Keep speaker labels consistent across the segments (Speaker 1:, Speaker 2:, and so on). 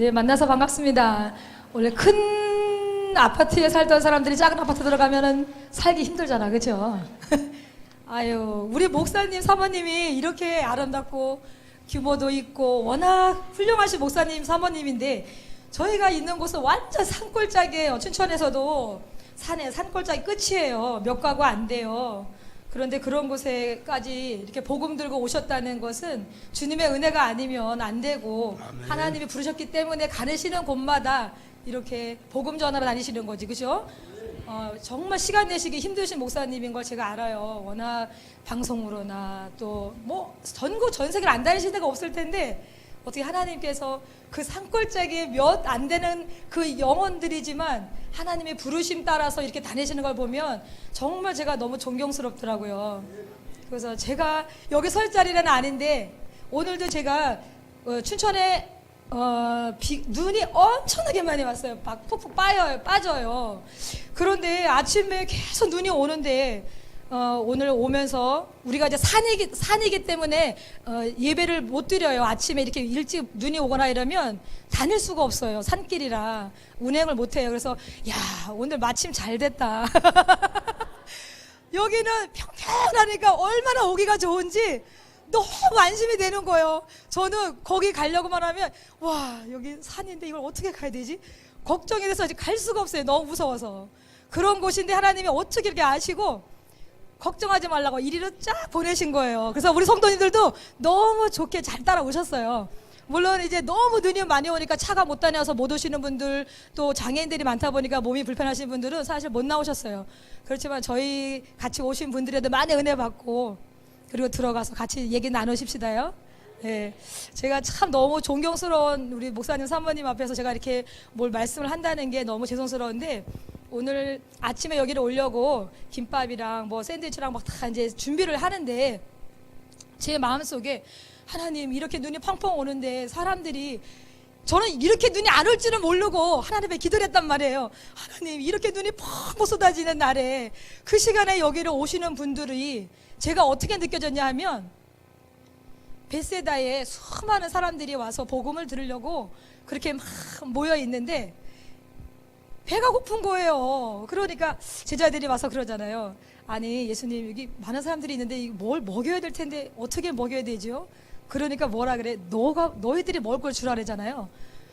Speaker 1: 네, 만나서 반갑습니다. 원래 큰 아파트에 살던 사람들이 작은 아파트 들어가면은 살기 힘들잖아, 그렇죠? 아유, 우리 목사님, 사모님이 이렇게 아름답고 규모도 있고 워낙 훌륭하신 목사님, 사모님인데 저희가 있는 곳은 완전 산골짜기예요. 춘천에서도 산골짜기 끝이에요. 몇 가구 안 돼요. 그런데 그런 곳에까지 이렇게 복음 들고 오셨다는 것은 주님의 은혜가 아니면 안 되고, 아멘. 하나님이 부르셨기 때문에 가르시는 곳마다 이렇게 복음 전하러 다니시는 거지, 그죠? 정말 시간 내시기 힘드신 목사님인 걸 제가 알아요. 워낙 방송으로나 또 뭐 전국 전 세계를 안 다니신 데가 없을 텐데 어떻게 하나님께서 그 산골짜기에 몇 안 되는 그 영혼들이지만 하나님의 부르심 따라서 이렇게 다니시는 걸 보면 정말 제가 너무 존경스럽더라고요. 그래서 제가 여기 설 자리는 아닌데 오늘도 제가 춘천에 눈이 엄청나게 많이 왔어요. 막 푹푹 빠져요. 그런데 아침에 계속 눈이 오는데 오늘 오면서 우리가 이제 산이기 때문에 예배를 못 드려요. 아침에 이렇게 일찍 눈이 오거나 이러면 다닐 수가 없어요. 산길이라 운행을 못 해요. 그래서 야, 오늘 마침 잘 됐다. 여기는 평평하니까 얼마나 오기가 좋은지 너무 안심이 되는 거예요. 저는 거기 가려고만 하면 와, 여기 산인데 이걸 어떻게 가야 되지? 걱정이 돼서 아직 갈 수가 없어요. 너무 무서워서. 그런 곳인데 하나님이 어떻게 이렇게 아시고 걱정하지 말라고 이리로 쫙 보내신 거예요. 그래서 우리 성도님들도 너무 좋게 잘 따라오셨어요. 물론 이제 너무 눈이 많이 오니까 차가 못 다녀서 못 오시는 분들, 또 장애인들이 많다 보니까 몸이 불편하신 분들은 사실 못 나오셨어요. 그렇지만 저희 같이 오신 분들에도 많이 은혜 받고 그리고 들어가서 같이 얘기 나누십시다요. 네, 제가 참 너무 존경스러운 우리 목사님, 사모님 앞에서 제가 이렇게 뭘 말씀을 한다는 게 너무 죄송스러운데, 오늘 아침에 여기를 오려고 김밥이랑 뭐 샌드위치랑 막 다 이제 준비를 하는데 제 마음속에 하나님, 이렇게 눈이 펑펑 오는데 사람들이, 저는 이렇게 눈이 안 올 줄은 모르고 하나님께 기도를 했단 말이에요. 하나님, 이렇게 눈이 펑펑 쏟아지는 날에 그 시간에 여기를 오시는 분들이 제가 어떻게 느껴졌냐 하면 베세다에 수많은 사람들이 와서 복음을 들으려고 그렇게 막 모여 있는데 배가 고픈 거예요. 그러니까 제자들이 와서 그러잖아요. 아니, 예수님, 여기 많은 사람들이 있는데 뭘 먹여야 될 텐데 어떻게 먹여야 되죠? 그러니까 뭐라 그래? 너희들이 먹을 걸 주라래잖아요.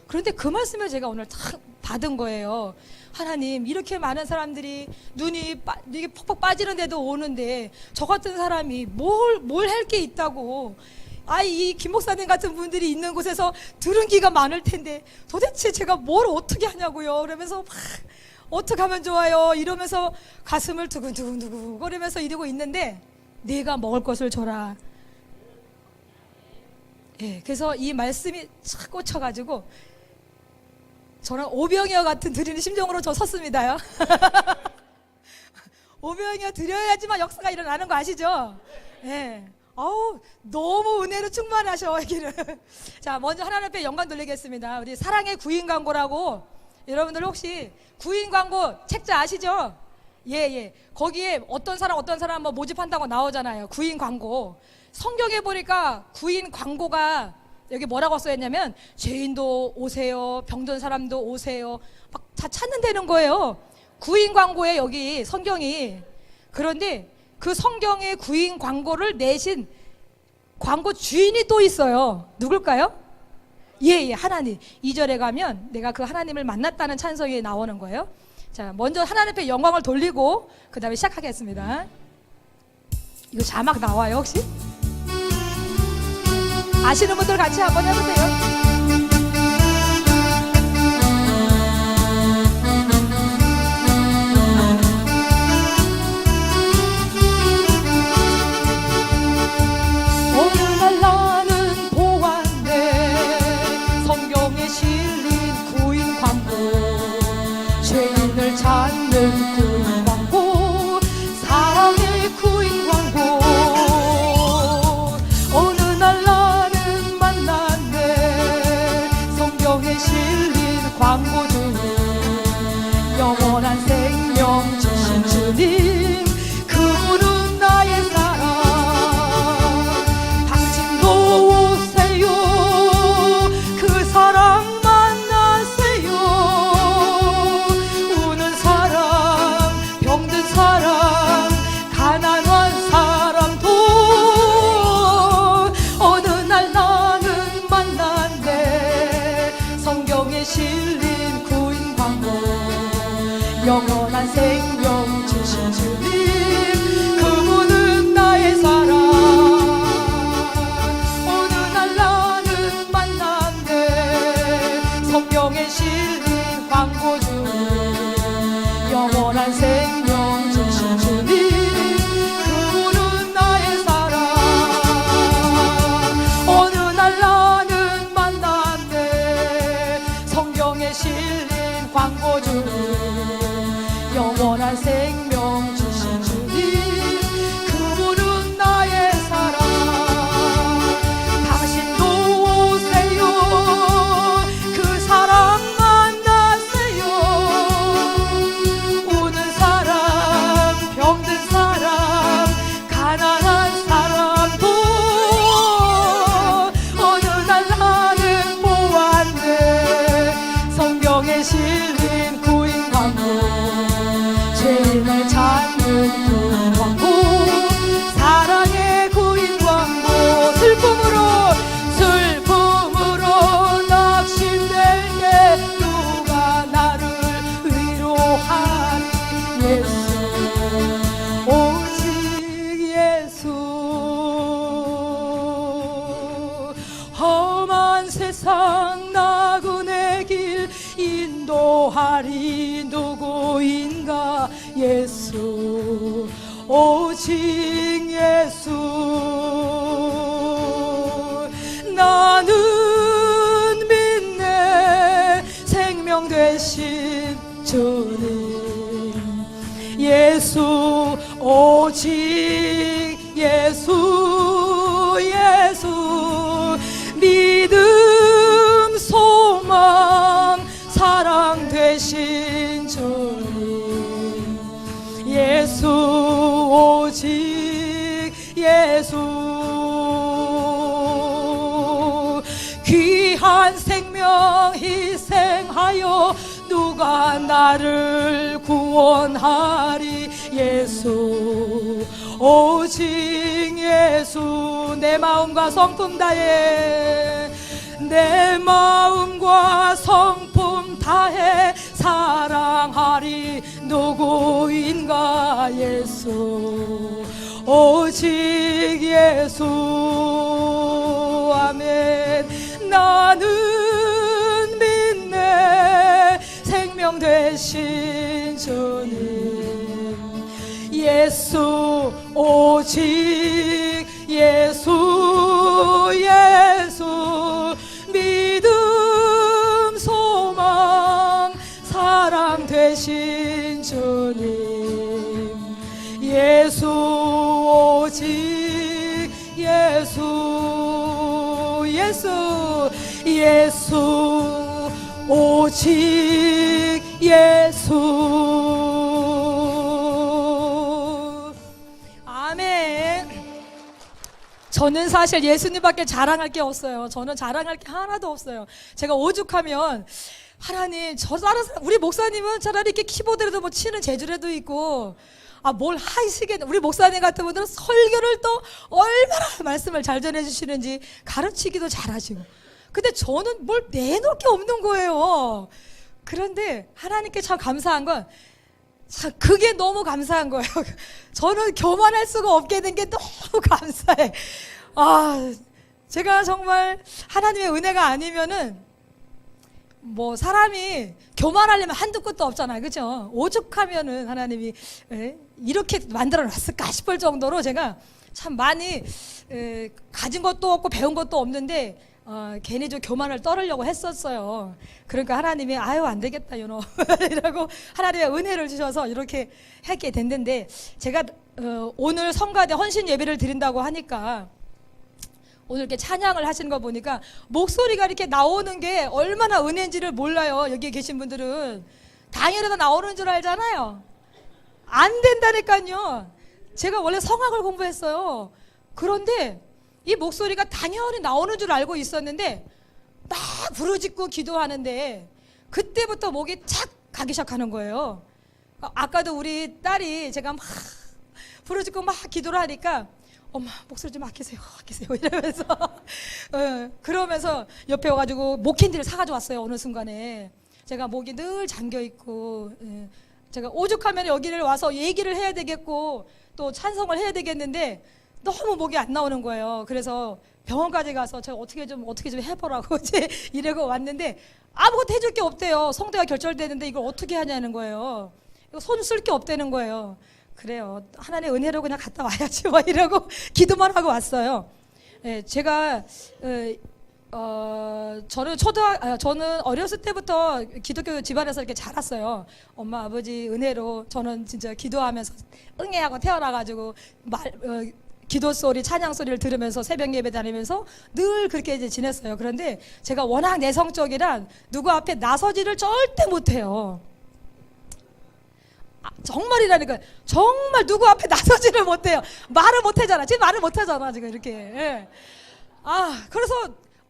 Speaker 1: 그런데 그 말씀을 제가 오늘 딱 받은 거예요. 하나님, 이렇게 많은 사람들이 눈이 이게 퍽퍽 빠지는데도 오는데 저 같은 사람이 뭘 할 게 있다고. 이 김 목사님 같은 분들이 있는 곳에서 들은 기가 많을 텐데 도대체 제가 뭘 어떻게 하냐고요. 그러면서 막 어떻게 하면 좋아요 이러면서 가슴을 두근두근 거리면서 이러고 있는데, 내가 먹을 것을 줘라. 예, 그래서 이 말씀이 착 꽂혀가지고 저는 오병이어 같은 드리는 심정으로 저 섰습니다요. 오병이어 드려야지만 역사가 일어나는 거 아시죠? 예. 너무 은혜로 충만하셔, 여기는. 자, 먼저 하나님 앞에 영광 돌리겠습니다. 우리 사랑의 구인 광고라고, 여러분들 혹시 구인 광고 책자 아시죠? 예. 거기에 어떤 사람 뭐 모집한다고 나오잖아요. 구인 광고. 성경에 보니까 구인 광고가 여기 뭐라고 써있냐면 죄인도 오세요, 병든 사람도 오세요, 막 다 찾는다는 거예요. 구인 광고에 여기 성경이. 그런데 그 성경의 구인 광고를 내신 광고 주인이 또 있어요. 누굴까요? 예, 하나님. 2절에 가면 내가 그 하나님을 만났다는 찬성이 나오는 거예요. 자, 먼저 하나님 앞에 영광을 돌리고 그 다음에 시작하겠습니다. 이거 자막 나와요, 혹시? 아시는 분들 같이 한번 해보세요.
Speaker 2: 찾는 구인 광고, 사랑의 구인 광고. 어느 날 나는 만났네, 귀한 생명 주신 주님 그분은 나의 사랑 당신도 오세요 그 사랑 만나세요 우는 사람 병든 사람 가난한 사람도 어느 날 나는 보았네 성경에 실린 구인 광고 죄인을 찾는 구인 광고 사랑의 구인 광고 슬픔으로 낙심될 때 누가 나를 위로하니 예수 오직 예수 험한 세상 나그네 길 인도하리 누구인가 예수 오직 예수 나는 믿네 생명 되신 주님 예수 오직 예수 예수 믿음 소망 사랑 되신 주님 예수 오직 예수 귀한 생명 희생하여 누가 나를 구원하리 예수 오직 예수 내 마음과 성품 다해 내 마음과 성품 다해 사랑하리 누구인가 예수 오직 예수 아멘 나는 믿네 생명 되신 주님 예수 오직 예수 예수 믿음 소망 사랑 되신 주님 예수 오직 예수 예수 예수 오직 예수 아멘. 저는 사실 예수님밖에 자랑할 게 없어요. 저는 자랑할 게 하나도 없어요. 제가 오죽하면 하나님 저 다른 사람 우리 목사님은 차라리 이렇게 키보드라도 뭐 치는 재주라도 있고 뭘 하시겠네. 우리 목사님 같은 분들은 설교를 또 얼마나 말씀을 잘 전해주시는지 가르치기도 잘하시고 근데 저는 뭘 내놓을 게 없는 거예요. 그런데 하나님께 참 감사한 건 참 그게 너무 감사한 거예요. 저는 교만할 수가 없게 된 게 너무 감사해. 제가 정말 하나님의 은혜가 아니면은 뭐 사람이 교만하려면 한두 끝도 없잖아요. 그죠? 오죽하면은 하나님이 이렇게 만들어 놨을까 싶을 정도로 제가 참 많이 가진 것도 없고 배운 것도 없는데 괜히 좀 교만을 떨으려고 했었어요. 그러니까 하나님이 아유 안 되겠다 이놈 이라고 하나님의 은혜를 주셔서 이렇게 하게 됐는데 제가 오늘 성가대 헌신 예배를 드린다고 하니까 오늘 이렇게 찬양을 하시는 거 보니까 목소리가 이렇게 나오는 게 얼마나 은혜인지를 몰라요. 여기 계신 분들은 당연히 다 나오는 줄 알잖아요. 안 된다니까요. 제가 원래 성악을 공부했어요. 그런데 이 목소리가 당연히 나오는 줄 알고 있었는데 막 부르짖고 기도하는데 그때부터 목이 착 가기 시작하는 거예요. 아까도 우리 딸이 제가 막 부르짖고 막 기도를 하니까 엄마 목소리 좀 아끼세요 이러면서 그러면서 옆에 와가지고 목캔디를 사가지고 왔어요. 어느 순간에 제가 목이 늘 잠겨있고 제가 오죽하면 여기를 와서 얘기를 해야 되겠고 또 찬송을 해야 되겠는데 너무 목이 안 나오는 거예요. 그래서 병원까지 가서 제가 어떻게 좀 해보라고 이제 이러고 왔는데 아무것도 해줄 게 없대요. 성대가 결절되는데 이걸 어떻게 하냐는 거예요. 이거 손 쓸 게 없다는 거예요. 그래요. 하나님의 은혜로 그냥 갔다 와야지 뭐 이러고 기도만 하고 왔어요. 제가 저는 어렸을 때부터 기독교 집안에서 이렇게 자랐어요. 엄마 아버지 은혜로 저는 진짜 기도하면서 응애하고 태어나가지고 기도 소리, 찬양 소리를 들으면서 새벽 예배 다니면서 늘 그렇게 이제 지냈어요. 그런데 제가 워낙 내성적이라 누구 앞에 나서지를 절대 못해요. 정말이라니까 정말 누구 앞에 나서지를 못해요. 말을 못하잖아. 지금 말을 못하잖아 지금 이렇게. 예. 그래서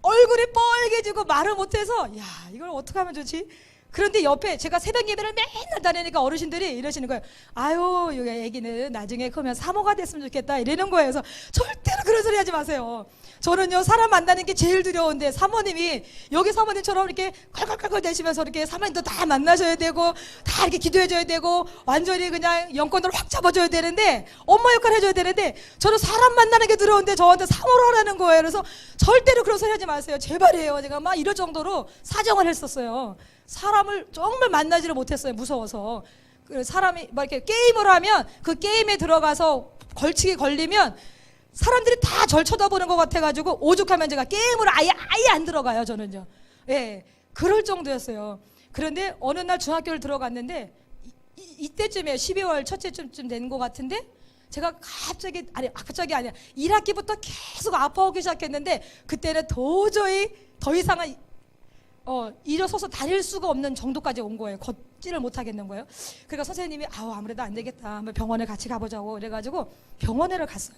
Speaker 2: 얼굴이 뻘개지고 말을 못해서 야 이걸 어떻게 하면 좋지? 그런데 옆에 제가 새벽 예배를 맨날 다니니까 어르신들이 이러시는 거예요. 아유 여기 애기는 나중에 크면 사모가 됐으면 좋겠다 이러는 거예요. 그래서 절대로 그런 소리 하지 마세요. 저는요 사람 만나는 게 제일 두려운데 사모님이 여기 사모님처럼 이렇게 컬컬컬컬 대시면서 이렇게 사모님도 다 만나셔야 되고 다 이렇게 기도해줘야 되고 완전히 그냥 영권을 확 잡아줘야 되는데 엄마 역할 해줘야 되는데 저는 사람 만나는 게 두려운데 저한테 사모를 하라는 거예요. 그래서 절대로 그런 소리 하지 마세요. 제발이에요. 제가 막 이럴 정도로 사정을 했었어요. 사람을 정말 만나지를 못했어요. 무서워서. 사람이 막 이렇게 게임을 하면 그 게임에 들어가서 걸치기 걸리면 사람들이 다 절 쳐다보는 것 같아가지고 오죽하면 제가 게임을 아예 안 들어가요. 저는요. 예, 그럴 정도였어요. 그런데 어느 날 중학교를 들어갔는데 이때쯤에 12월 첫째 쯤 된 것 같은데 제가 갑자기 아니야 1학기부터 계속 아파오기 시작했는데 그때는 도저히 더 이상은 일어서서 다닐 수가 없는 정도까지 온 거예요. 걷지를 못하겠는 거예요. 그러니까 선생님이 아무래도 안 되겠다. 한번 병원에 같이 가보자고 그래가지고 병원에를 갔어요.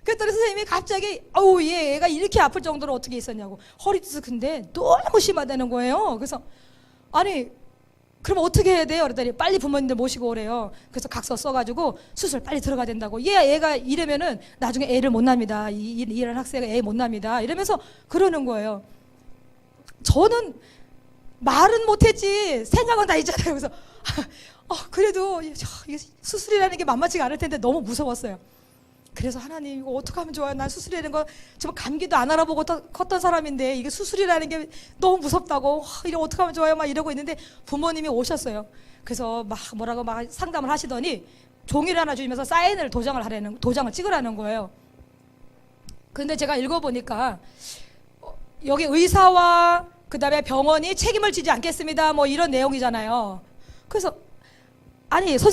Speaker 2: 그랬더니 선생님이 갑자기 얘가 이렇게 아플 정도로 어떻게 있었냐고. 허리 디스크인데 너무 심하다는 거예요. 그래서 아니 그럼 어떻게 해야 돼요? 그랬더니 빨리 부모님들 모시고 오래요. 그래서 각서 써가지고 수술 빨리 들어가야 된다고. 얘가 이러면은 나중에 애를 못 납니다. 이런 학생은 애 못 납니다. 이러면서 그러는 거예요. 저는 말은 못했지 생각은 다 있잖아요. 그래서 그래도 이게 수술이라는 게 만만치가 않을 텐데 너무 무서웠어요. 그래서 하나님 이거 어떻게 하면 좋아요? 난 수술이라는 거 정말 감기도 안 알아보고 컸던 사람인데 이게 수술이라는 게 너무 무섭다고 이거 어떻게 하면 좋아요? 막 이러고 있는데 부모님이 오셨어요. 그래서 막 뭐라고 막 상담을 하시더니 종이를 하나 주면서 사인을 도장을 찍으라는 거예요. 근데 제가 읽어보니까 여기 의사와 그 다음에 병원이 책임을 지지 않겠습니다. 뭐 이런 내용이잖아요. 그래서 아니 의사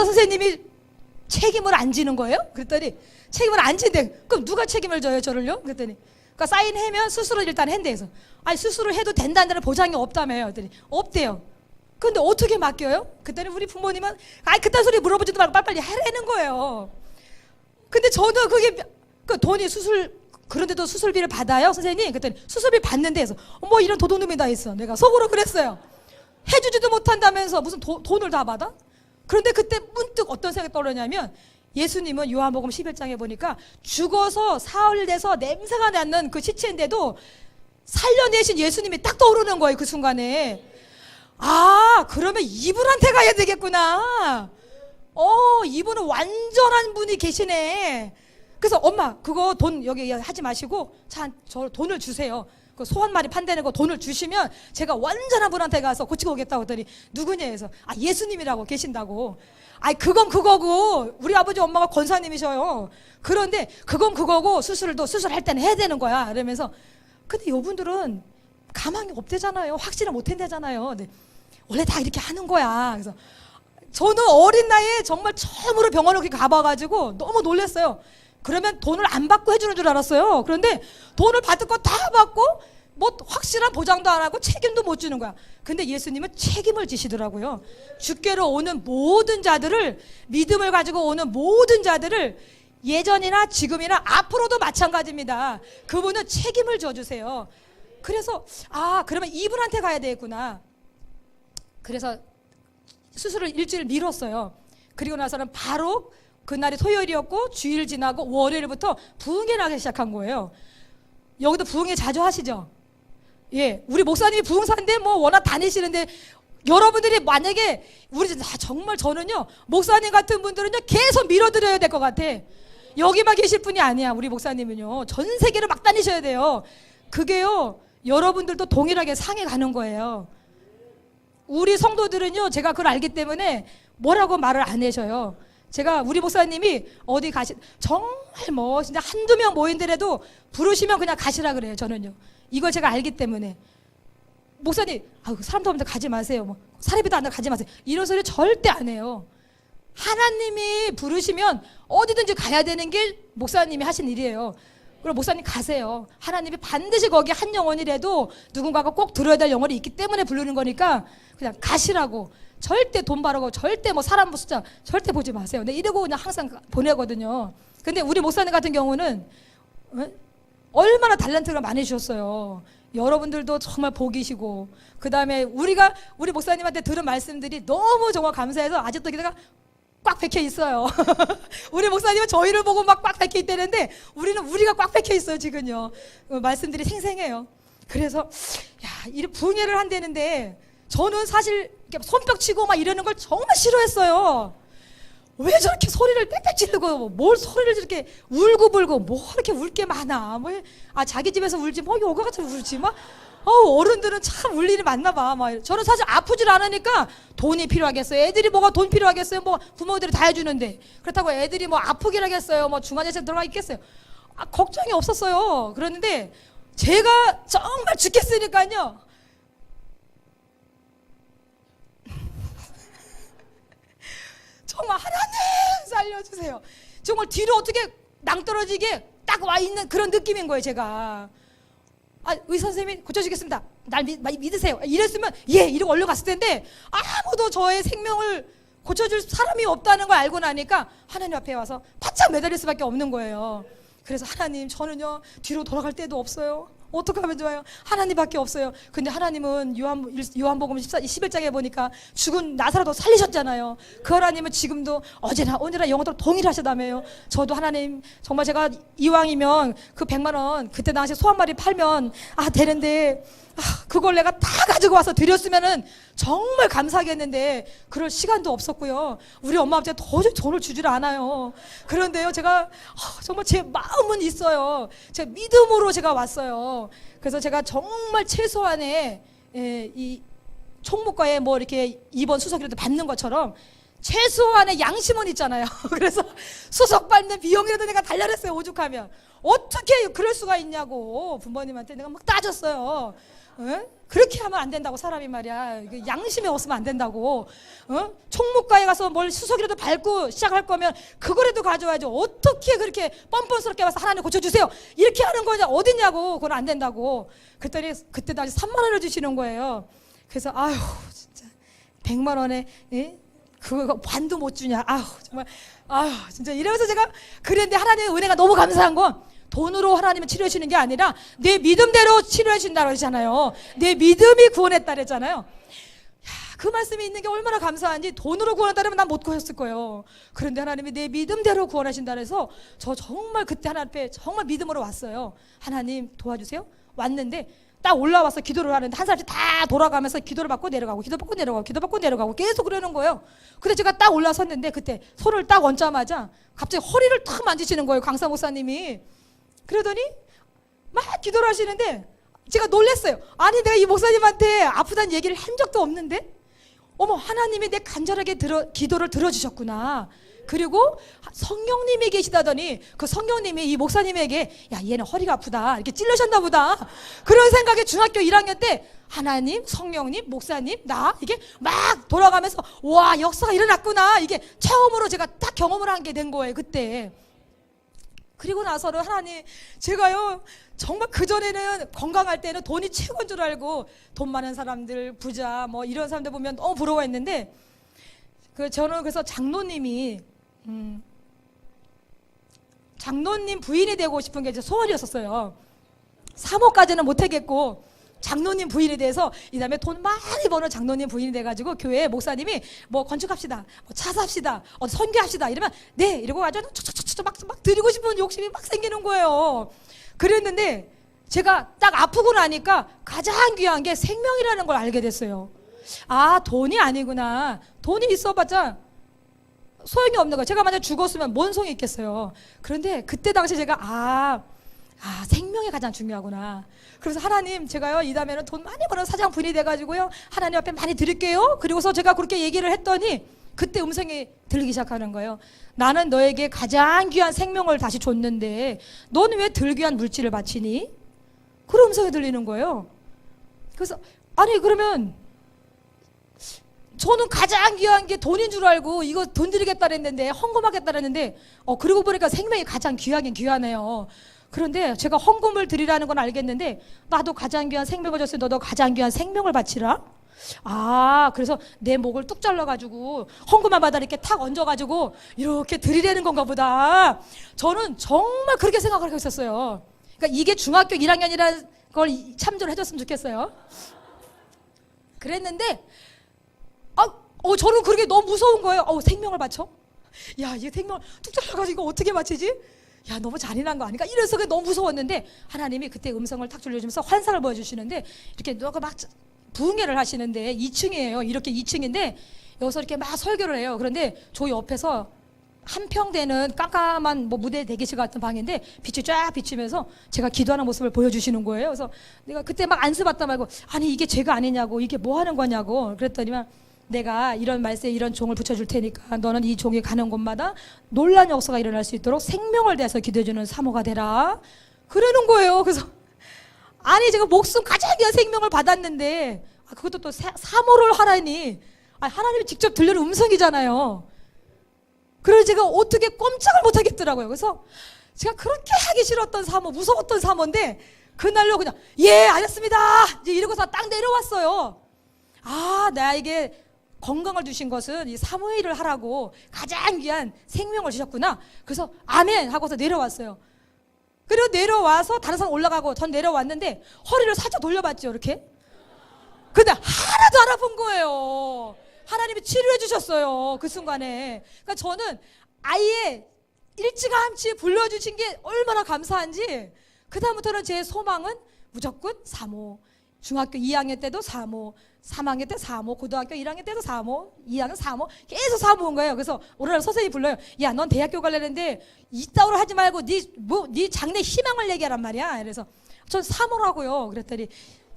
Speaker 2: 선생님이 책임을 안 지는 거예요? 그랬더니 책임을 안 진대. 그럼 누가 책임을 져요 저를요? 그랬더니 그러니까 사인하면 수술을 일단 한대서 아니 수술을 해도 된다는 보장이 없다며요. 그랬더니 없대요. 근데 어떻게 맡겨요? 그랬더니 우리 부모님은 그딴 소리 물어보지도 말고 빨리빨리 하라는 거예요. 근데 저도 그게 돈이 그런데도 수술비를 받아요 선생님? 그랬더니 수술비 받는데 해서 이런 도둑놈이 다 있어. 내가 속으로 그랬어요. 해주지도 못한다면서 무슨 돈을 다 받아? 그런데 그때 문득 어떤 생각이 떠오르냐면 예수님은 요한복음 11장에 보니까 죽어서 사흘돼서 냄새가 나는 그 시체인데도 살려내신 예수님이 딱 떠오르는 거예요. 그 순간에 그러면 이분한테 가야 되겠구나. 이분은 완전한 분이 계시네. 그래서 엄마 그거 돈 여기 하지 마시고 저 돈을 주세요. 그 소 한 마리 판다는 거 돈을 주시면 제가 완전한 분한테 가서 고치고 오겠다고 했더니 누구냐 해서 예수님이라고 계신다고. 그건 그거고 우리 아버지 엄마가 권사님이셔요. 그런데 그건 그거고 수술할 때는 해야 되는 거야. 이러면서 근데 이분들은 가망이 없대잖아요. 확신을 못 한대잖아요. 근데 원래 다 이렇게 하는 거야. 그래서 저는 어린 나이에 정말 처음으로 병원을 가봐가지고 너무 놀랐어요. 그러면 돈을 안 받고 해주는 줄 알았어요. 그런데 돈을 받을 거 다 받고 뭐 확실한 보장도 안 하고 책임도 못 주는 거야. 근데 예수님은 책임을 지시더라고요. 주께로 오는 모든 자들을, 믿음을 가지고 오는 모든 자들을 예전이나 지금이나 앞으로도 마찬가지입니다. 그분은 책임을 져주세요. 그래서 그러면 이분한테 가야 되겠구나. 그래서 수술을 일주일 미뤘어요. 그리고 나서는 바로 그날이 토요일이었고 주일 지나고 월요일부터 부흥회 나기 시작한 거예요. 여기도 부흥회 자주 하시죠? 예, 우리 목사님이 부흥사인데 뭐 워낙 다니시는데 여러분들이 만약에 정말 저는요 목사님 같은 분들은요 계속 밀어드려야 될 것 같아. 여기만 계실 분이 아니야. 우리 목사님은요 전 세계를 막 다니셔야 돼요. 그게요 여러분들도 동일하게 상해 가는 거예요. 우리 성도들은요 제가 그걸 알기 때문에 뭐라고 말을 안 하셔요. 제가 우리 목사님이 어디 정말 뭐 진짜 한두 명 모인더라도 부르시면 그냥 가시라 그래요. 저는요. 이걸 제가 알기 때문에. 목사님, 사람도 없는데 가지 마세요. 뭐 사례비도 안 나고 가지 마세요. 이런 소리 절대 안 해요. 하나님이 부르시면 어디든지 가야 되는 게 목사님이 하신 일이에요. 그럼 목사님 가세요. 하나님이 반드시 거기 한 영혼이라도 누군가가 꼭 들어야 될 영혼이 있기 때문에 부르는 거니까 그냥 가시라고. 절대 돈 바르고 절대 뭐 사람 숫자 절대 보지 마세요. 근데 이러고 그냥 항상 보내거든요. 근데 우리 목사님 같은 경우는 얼마나 달란트가 많이 주셨어요. 여러분들도 정말 복이시고, 그 다음에 우리 목사님한테 들은 말씀들이 너무 정말 감사해서 아직도 기대가 꽉 박혀 있어요. 우리 목사님은 저희를 보고 막 꽉 박혀 있다는데 우리가 꽉 박혀 있어요 지금요. 말씀들이 생생해요. 그래서 이 부흥회를 한다는데 저는 사실 이렇게 손뼉 치고 막 이러는 걸 정말 싫어했어요. 왜 저렇게 소리를 빽빽 지르고 뭘 소리를 저렇게 울고불고 뭐 이렇게 울 게 많아. 자기 집에서 울지 뭐 여기 가서 울지 막. 어른들은 참 울 일이 많나 봐. 저는 사실 아프질 않으니까 돈이 필요하겠어요. 애들이 뭐가 돈 필요하겠어요. 뭐 부모들이 다 해주는데. 그렇다고 애들이 뭐 아프긴 하겠어요. 뭐 중환자실 들어가 있겠어요. 걱정이 없었어요. 그런데 제가 정말 죽겠으니까요. 정말 하나님 살려주세요. 정말 뒤로 어떻게 낭떠러지게 딱 와 있는 그런 느낌인 거예요. 제가 의사 선생님이 고쳐주겠습니다. 날 믿으세요. 이랬으면 이러고 얼른 갔을 텐데 아무도 저의 생명을 고쳐줄 사람이 없다는 걸 알고 나니까 하나님 앞에 와서 바짝 매달릴 수밖에 없는 거예요. 그래서 하나님, 저는요 뒤로 돌아갈 데도 없어요. 어떻게 하면 좋아요? 하나님밖에 없어요. 근데 하나님은 요한복음 11장에 보니까 죽은 나사로도 살리셨잖아요. 그 하나님은 지금도 어제나 오늘나 영원토록 동일하시다며요. 저도 하나님, 정말 제가 이왕이면 그 100만 원 그때 당시 소 한 마리 팔면 되는데 그걸 내가 다 가지고 와서 드렸으면은 정말 감사하겠는데 그럴 시간도 없었고요. 우리 엄마 아버지가 도저히 돈을 주질 않아요. 그런데요, 제가 정말 제 마음은 있어요. 제 믿음으로 제가 왔어요. 그래서 제가 정말 최소한의 이 총무과에 뭐 이렇게 입원 수석이라도 받는 것처럼 최소한의 양심은 있잖아요. 그래서 수석 받는 비용이라도 내가 달려냈어요. 오죽하면 어떻게 그럴 수가 있냐고 부모님한테 내가 막 따졌어요. 그렇게 하면 안 된다고, 사람이 말이야. 양심이 없으면 안 된다고. 총무과에 가서 뭘 수석이라도 밟고 시작할 거면 그거라도 가져와야죠. 어떻게 그렇게 뻔뻔스럽게 와서 하나님 고쳐주세요 이렇게 하는 거냐, 어딨냐고. 그건 안 된다고. 그랬더니 그때 다시 3만 원을 주시는 거예요. 그래서 진짜 100만 원에 그거 반도 못 주냐. 정말 진짜 이러면서 제가 그랬는데, 하나님의 은혜가 너무 감사한 건 돈으로 하나님을 치료해 주는 게 아니라 내 믿음대로 치료해 준다고 그러잖아요. 내 믿음이 구원했다 그랬잖아요. 그 말씀이 있는 게 얼마나 감사한지. 돈으로 구원한다면 난 못 구했을 거예요. 그런데 하나님이 내 믿음대로 구원하신다 그래서 저 정말 그때 하나님 앞에 정말 믿음으로 왔어요. 하나님 도와주세요. 왔는데 딱 올라와서 기도를 하는데 한 사람씩 다 돌아가면서 기도를 받고 내려가고 기도 받고 내려가고 기도 받고 내려가고 계속 그러는 거예요. 근데 제가 딱 올라섰는데 그때 손을 딱 얹자마자 갑자기 허리를 탁 만지시는 거예요, 강사 목사님이. 그러더니 막 기도를 하시는데 제가 놀랐어요. 아니, 내가 이 목사님한테 아프다는 얘기를 한 적도 없는데 하나님이 내 간절하게 기도를 들어주셨구나. 그리고 성령님이 계시다더니 그 성령님이 이 목사님에게 얘는 허리가 아프다 이렇게 찔러셨나 보다, 그런 생각에 중학교 1학년 때 하나님, 성령님, 목사님, 나 이게 막 돌아가면서 와, 역사가 일어났구나, 이게 처음으로 제가 딱 경험을 한 게 된 거예요 그때. 그리고 나서는 하나님, 제가요 정말 그전에는 건강할 때는 돈이 최고인 줄 알고 돈 많은 사람들, 부자 뭐 이런 사람들 보면 너무 부러워했는데, 저는 그래서 장로님 부인이 되고 싶은 게 제 소원이었었어요. 사모까지는 못하겠고 장로님 부인이 돼서 이 다음에 돈 많이 버는 장로님 부인이 돼가지고 교회 목사님이 뭐 건축합시다, 뭐 차 삽시다, 선교합시다 이러면 네 이러고 가지고 막 드리고 싶은 욕심이 막 생기는 거예요. 그랬는데 제가 딱 아프고 나니까 가장 귀한 게 생명이라는 걸 알게 됐어요. 돈이 아니구나. 돈이 있어봤자 소용이 없는 거예요. 제가 만약 죽었으면 뭔 소용이 있겠어요. 그런데 그때 당시 제가 생명이 가장 중요하구나. 그래서 하나님, 제가요 이 다음에는 돈 많이 버는 사장 분이 돼가지고요 하나님 앞에 많이 드릴게요. 그리고서 제가 그렇게 얘기를 했더니 그때 음성이 들리기 시작하는 거예요. 나는 너에게 가장 귀한 생명을 다시 줬는데 너는 왜 덜 귀한 물질을 바치니? 그런 음성이 들리는 거예요. 그래서 아니 그러면 저는 가장 귀한 게 돈인 줄 알고 이거 돈 드리겠다 그랬는데 헌금하겠다 그랬는데 그러고 보니까 생명이 가장 귀하긴 귀하네요. 그런데 제가 헌금을 드리라는 건 알겠는데 나도 가장 귀한 생명을 줬으니 너도 가장 귀한 생명을 바치라. 그래서 내 목을 뚝 잘라가지고 헌금한 바다 이렇게 탁 얹어가지고 이렇게 드리려는 건가 보다. 저는 정말 그렇게 생각을 하고 있었어요. 그러니까 이게 중학교 1학년이라는 걸 참조를 해줬으면 좋겠어요. 그랬는데 저는 그게 너무 무서운 거예요. 생명을 바쳐? 야, 이게 생명을 뚝 잘라가지고 어떻게 바치지? 야, 너무 잔인한 거 아닌가? 이래서 그게 너무 무서웠는데 하나님이 그때 음성을 탁 들려주면서 환상을 보여주시는데 이렇게 누가 막 부흥회를 하시는데 2층이에요. 이렇게 2층인데 여기서 이렇게 막 설교를 해요. 그런데 저 옆에서 한평 되는 깜깜한 무대 대기실 같은 방인데 빛이 쫙 비치면서 제가 기도하는 모습을 보여주시는 거예요. 그래서 내가 그때 막 안쓰봤다 말고 아니 이게 죄가 아니냐고 이게 뭐 하는 거냐고 그랬더니만 내가 이런 말세에 이런 종을 붙여줄 테니까 너는 이 종이 가는 곳마다 놀라운 역사가 일어날 수 있도록 생명을 다해서 기도해주는 사모가 되라 그러는 거예요. 그래서 아니 제가 목숨 가장 귀한 생명을 받았는데 그것도 또 사모를 하라니 하나님이 직접 들려는 음성이잖아요. 그래서 제가 어떻게 꼼짝을 못 하겠더라고요. 그래서 제가 그렇게 하기 싫었던 사모, 무서웠던 사모인데 그날로 그냥 예 알겠습니다 이제 이러고서 딱 내려왔어요. 나에게 건강을 주신 것은 이 사모일을 하라고 가장 귀한 생명을 주셨구나. 그래서 아멘 하고서 내려왔어요. 그리고 내려와서 다른 사람 올라가고 전 내려왔는데 허리를 살짝 돌려봤죠 이렇게. 근데 하나도 안 아픈 거예요. 하나님이 치료해 주셨어요 그 순간에. 그러니까 저는 아예 일찌감치 불러주신 게 얼마나 감사한지 그 다음부터는 제 소망은 무조건 사모. 중학교 2학년 때도 사모, 3학년 때 사모, 고등학교 1학년 때도 사모, 2학년 사모, 계속 사모인 거예요. 그래서 오늘 선생님이 불러요. 야, 넌 대학교 가려는데 이따위로 하지 말고 네 장래 희망을 얘기하란 말이야. 그래서 전 사모라고요. 그랬더니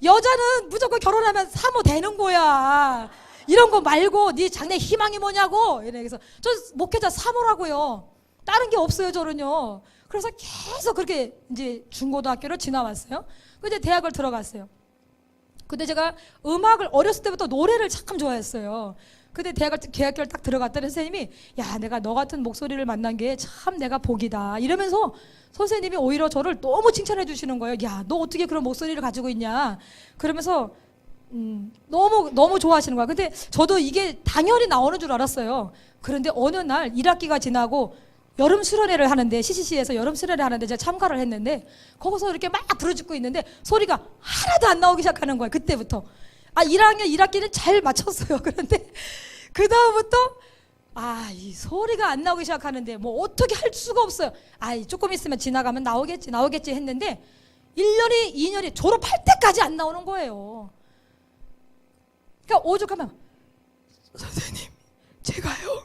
Speaker 2: 여자는 무조건 결혼하면 사모 되는 거야. 이런 거 말고 네 장래 희망이 뭐냐고. 그래서 전 목회자 사모라고요. 다른 게 없어요 저는요. 그래서 계속 그렇게 이제 중고등학교를 지나왔어요. 근데 대학을 들어갔어요. 근데 제가 음악을 어렸을 때부터 노래를 참 좋아했어요. 근데 대학교를 딱 들어갔더니 선생님이 야 내가 너 같은 목소리를 만난 게 참 내가 복이다 이러면서 선생님이 오히려 저를 너무 칭찬해 주시는 거예요. 야 너 어떻게 그런 목소리를 가지고 있냐 그러면서 너무 좋아하시는 거야. 근데 저도 이게 당연히 나오는 줄 알았어요. 그런데 어느 날 1학기가 지나고 여름 수련회를 하는데 CCC에서 여름 수련회 하는데 제가 참가를 했는데 거기서 이렇게 막 부르짖고 있는데 소리가 하나도 안 나오기 시작하는 거예요. 그때부터 1학년 1학기는 잘 맞췄어요. 그런데 그 다음부터 이 소리가 안 나오기 시작하는데 뭐 어떻게 할 수가 없어요. 조금 있으면 지나가면 나오겠지 했는데 1년이 2년이 졸업할 때까지 안 나오는 거예요. 그러니까 오죽하면 선생님 제가요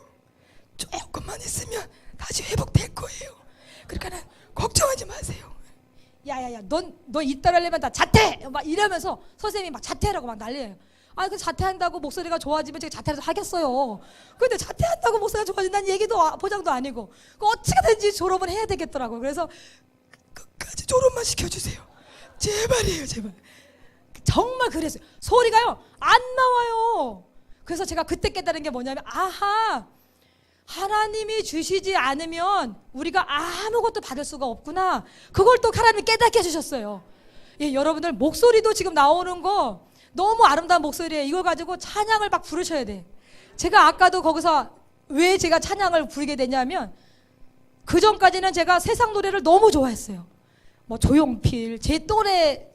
Speaker 2: 조금만 있으면 다시 회복될 거예요. 그러니까는 걱정하지 마세요. 야야야 너 이따라려면 다 자퇴 막 이러면서 선생님이 막 자퇴라고 막 난리예요. 그 자퇴한다고 목소리가 좋아지면 제가 자퇴라도 하겠어요. 근데 자퇴한다고 목소리가 좋아진다는 얘기도 보장도 아니고 어떻게든지 졸업을 해야 되겠더라고요. 그래서 끝까지 졸업만 시켜주세요. 제발이에요 제발. 정말 그랬어요. 소리가요 안 나와요. 그래서 제가 그때 깨달은 게 뭐냐면 하나님이 주시지 않으면 우리가 아무것도 받을 수가 없구나. 그걸 또 하나님이 깨닫게 해주셨어요. 여러분들 목소리도 지금 나오는 거 너무 아름다운 목소리예요. 이걸 가지고 찬양을 막 부르셔야 돼. 제가 아까도 거기서 왜 제가 찬양을 부르게 됐냐면 그 전까지는 제가 세상 노래를 너무 좋아했어요. 뭐 조용필 제 또래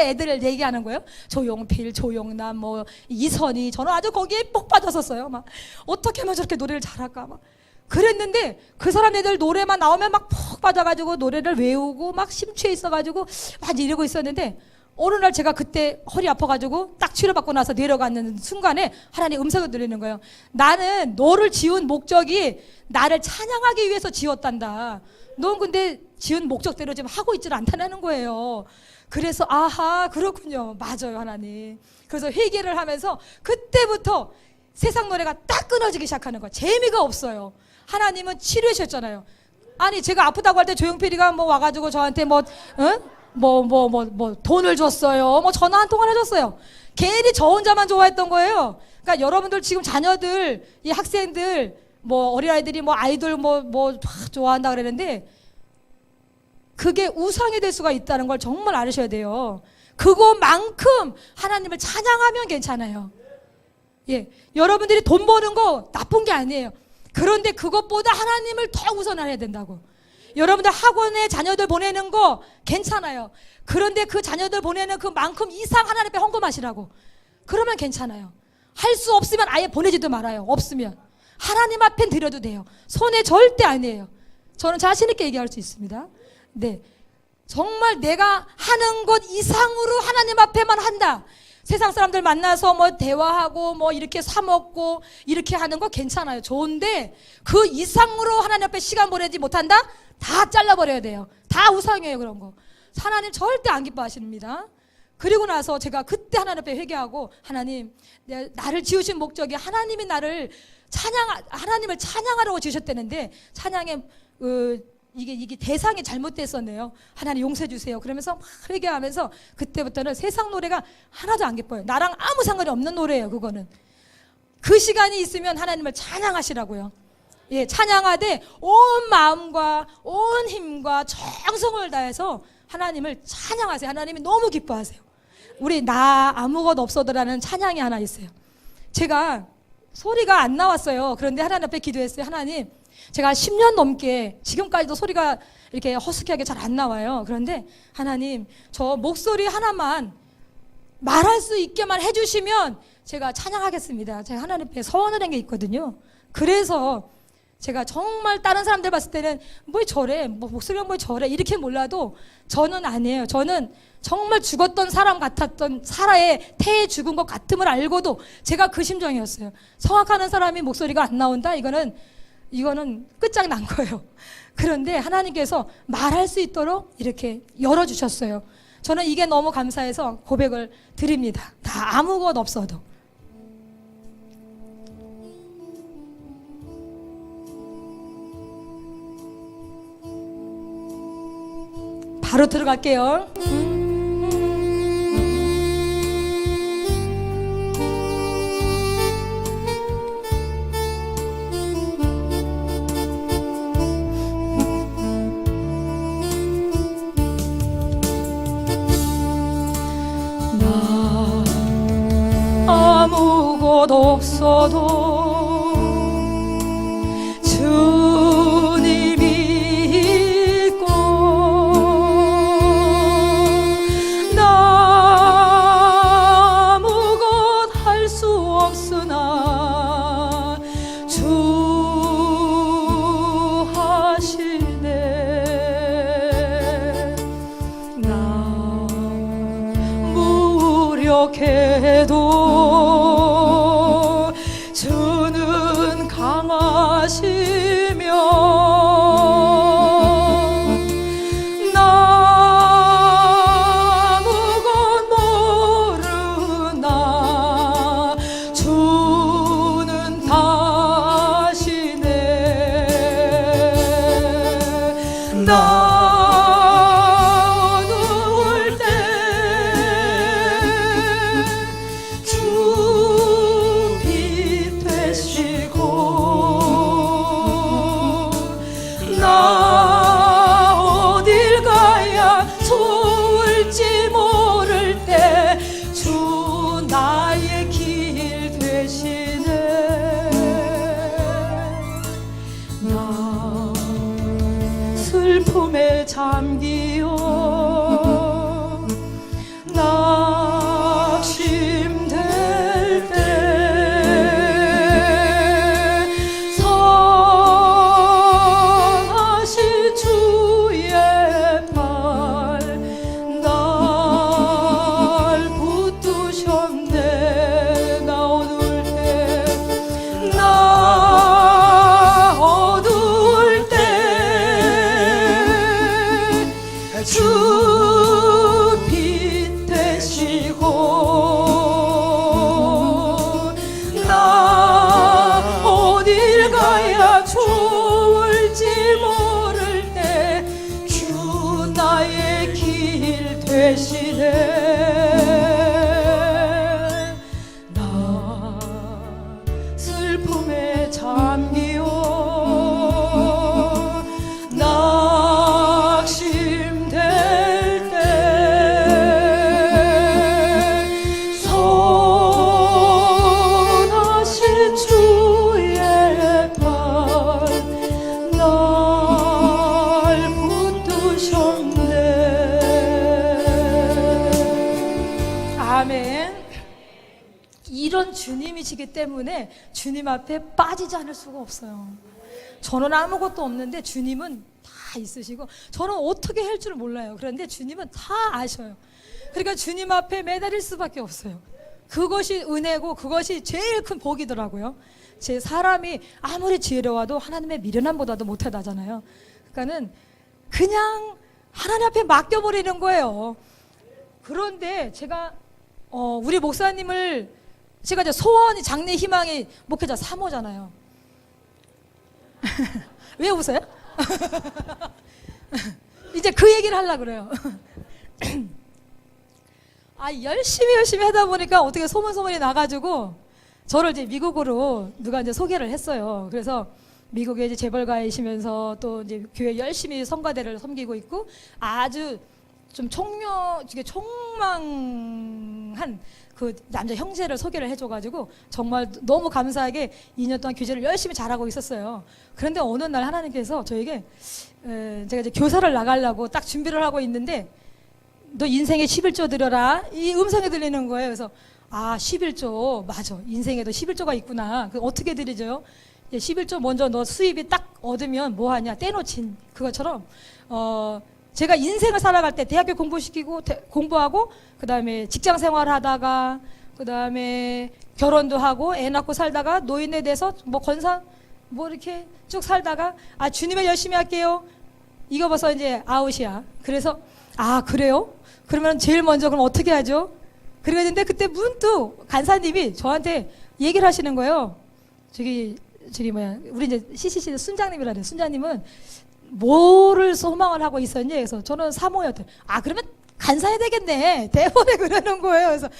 Speaker 2: 애들을 얘기하는 거예요. 조용필, 조용남, 뭐 이선희 저는 아주 거기에 뻑 빠졌었어요. 막 어떻게 하면 저렇게 노래를 잘할까 막 그랬는데 그 사람 애들 노래만 나오면 막 푹 빠져가지고 노래를 외우고 막 심취해 있어가지고 막 이러고 있었는데 어느 날 제가 그때 허리 아파가지고 딱 치료받고 나서 내려가는 순간에 하나님 음성을 들리는 거예요. 나는 너를 지은 목적이 나를 찬양하기 위해서 지었단다. 넌 근데 지은 목적대로 지금 하고 있지는 않다는 거예요. 그래서 그렇군요. 맞아요 하나님. 그래서 회개를 하면서 그때부터 세상 노래가 딱 끊어지기 시작하는 거예요. 재미가 없어요. 하나님은 치료해 주셨잖아요. 아니 제가 아프다고 할 때 조용필이가 뭐 와가지고 저한테 뭐 돈을 줬어요. 뭐 전화 한 통을 해줬어요. 괜히 저 혼자만 좋아했던 거예요. 그러니까 여러분들 지금 자녀들, 이 학생들, 뭐 어린아이들이 뭐 아이돌 뭐 좋아한다 그러는데 그게 우상이 될 수가 있다는 걸 정말 알으셔야 돼요. 그것만큼 하나님을 찬양하면 괜찮아요. 예, 여러분들이 돈 버는 거 나쁜 게 아니에요. 그런데 그것보다 하나님을 더 우선해야 된다고. 여러분들 학원에 자녀들 보내는 거 괜찮아요. 그런데 그 자녀들 보내는 그만큼 이상 하나님 앞에 헌금하시라고. 그러면 괜찮아요. 할 수 없으면 아예 보내지도 말아요. 없으면 하나님 앞엔 드려도 돼요. 손해 절대 아니에요. 저는 자신 있게 얘기할 수 있습니다. 네, 정말 내가 하는 것 이상으로 하나님 앞에만 한다. 세상 사람들 만나서 뭐 대화하고 뭐 이렇게 사 먹고 이렇게 하는 거 괜찮아요. 좋은데 그 이상으로 하나님 앞에 시간 보내지 못한다? 다 잘라버려야 돼요. 다 우상이에요. 그런 거 하나님 절대 안 기뻐하십니다. 그리고 나서 제가 그때 하나님 앞에 회개하고, 하나님, 나를 지으신 목적이 하나님이 나를 하나님을 찬양하라고 지으셨다는데 찬양의 이게 대상이 잘못됐었네요. 하나님 용서해 주세요. 그러면서 막 회개하면서 그때부터는 세상 노래가 하나도 안 기뻐요. 나랑 아무 상관이 없는 노래예요. 그거는 그 시간이 있으면 하나님을 찬양하시라고요. 예, 찬양하되 온 마음과 온 힘과 정성을 다해서 하나님을 찬양하세요. 하나님이 너무 기뻐하세요. 우리 나 아무것도 없어도라는 찬양이 하나 있어요. 제가 소리가 안 나왔어요. 그런데 하나님 앞에 기도했어요. 하나님, 제가 10년 넘게 지금까지도 소리가 이렇게 허스키하게 잘 안 나와요. 그런데 하나님, 저 목소리 하나만 말할 수 있게만 해주시면 제가 찬양하겠습니다. 제가 하나님 앞에 서원을 한 게 있거든요. 그래서 제가 정말 다른 사람들 봤을 때는 뭐 저래, 뭐 목소리가 뭐 저래 이렇게 몰라도 저는 아니에요. 저는 정말 죽었던 사람 같았던, 살아에 태에 죽은 것 같음을 알고도 제가 그 심정이었어요. 성악하는 사람이 목소리가 안 나온다? 이거는 끝장난 거예요. 그런데 하나님께서 말할 수 있도록 이렇게 열어주셨어요. 저는 이게 너무 감사해서 고백을 드립니다. 다 아무것도 없어도. 바로 들어갈게요. 아무것도 없어도 주님이 있고, 나 아무것 할 수 없으나 주 하시네. 나 무력해도 주는 강하시며, 나 아무것 모르나 주는 다 아시네. 나 어두울 때 주 아멘. 이런 주님이시기 때문에 주님 앞에 빠지지 않을 수가 없어요. 저는 아무것도 없는데 주님은 다 있으시고 저는 어떻게 할 줄 몰라요. 그런데 주님은 다 아셔요. 그러니까 주님 앞에 매달릴 수밖에 없어요. 그것이 은혜고 그것이 제일 큰 복이더라고요. 제 사람이 아무리 지혜로워도 하나님의 미련함보다도 못하다잖아요. 그러니까는 그냥 하나님 앞에 맡겨버리는 거예요. 그런데 제가 우리 목사님을 제가 이제 소원이 장래 희망이 목회자 3호잖아요. 왜 웃어요? 이제 그 얘기를 하려고 그래요. 열심히 하다 보니까 어떻게 소문이 나가지고 저를 이제 미국으로 누가 이제 소개를 했어요. 그래서 미국에 이제 재벌가이시면서 또 이제 교회 열심히 성가대를 섬기고 있고 아주 좀 총망한 그 남자 형제를 소개를 해줘가지고 정말 너무 감사하게 2년 동안 교제를 열심히 잘하고 있었어요. 그런데 어느 날 하나님께서 저에게 제가 이제 교사를 나가려고 딱 준비를 하고 있는데 너 인생에 11조 드려라 이 음성이 들리는 거예요. 그래서 11조 맞아, 인생에도 11조가 있구나. 그 어떻게 드리죠? 11조 먼저 너 수입이 딱 얻으면 뭐 하냐 떼놓친 그것처럼 제가 인생을 살아갈 때 대학교 공부하고 그 다음에 직장 생활하다가 그 다음에 결혼도 하고 애 낳고 살다가 노인에 돼서 뭐 건상 뭐 이렇게 쭉 살다가 주님을 열심히 할게요. 이거 벌써 이제 아웃이야. 그래서 그래요? 그러면 제일 먼저 그럼 어떻게 하죠? 그랬는데 그때 문득 간사님이 저한테 얘기를 하시는 거예요. 저기 우리 이제 CCC 순장님이라 그래요. 순장님은 뭐를 소망을 하고 있었니? 그래서 저는 3호였대요. 그러면 간사해야 되겠네. 대본에 그러는 거예요. 그래서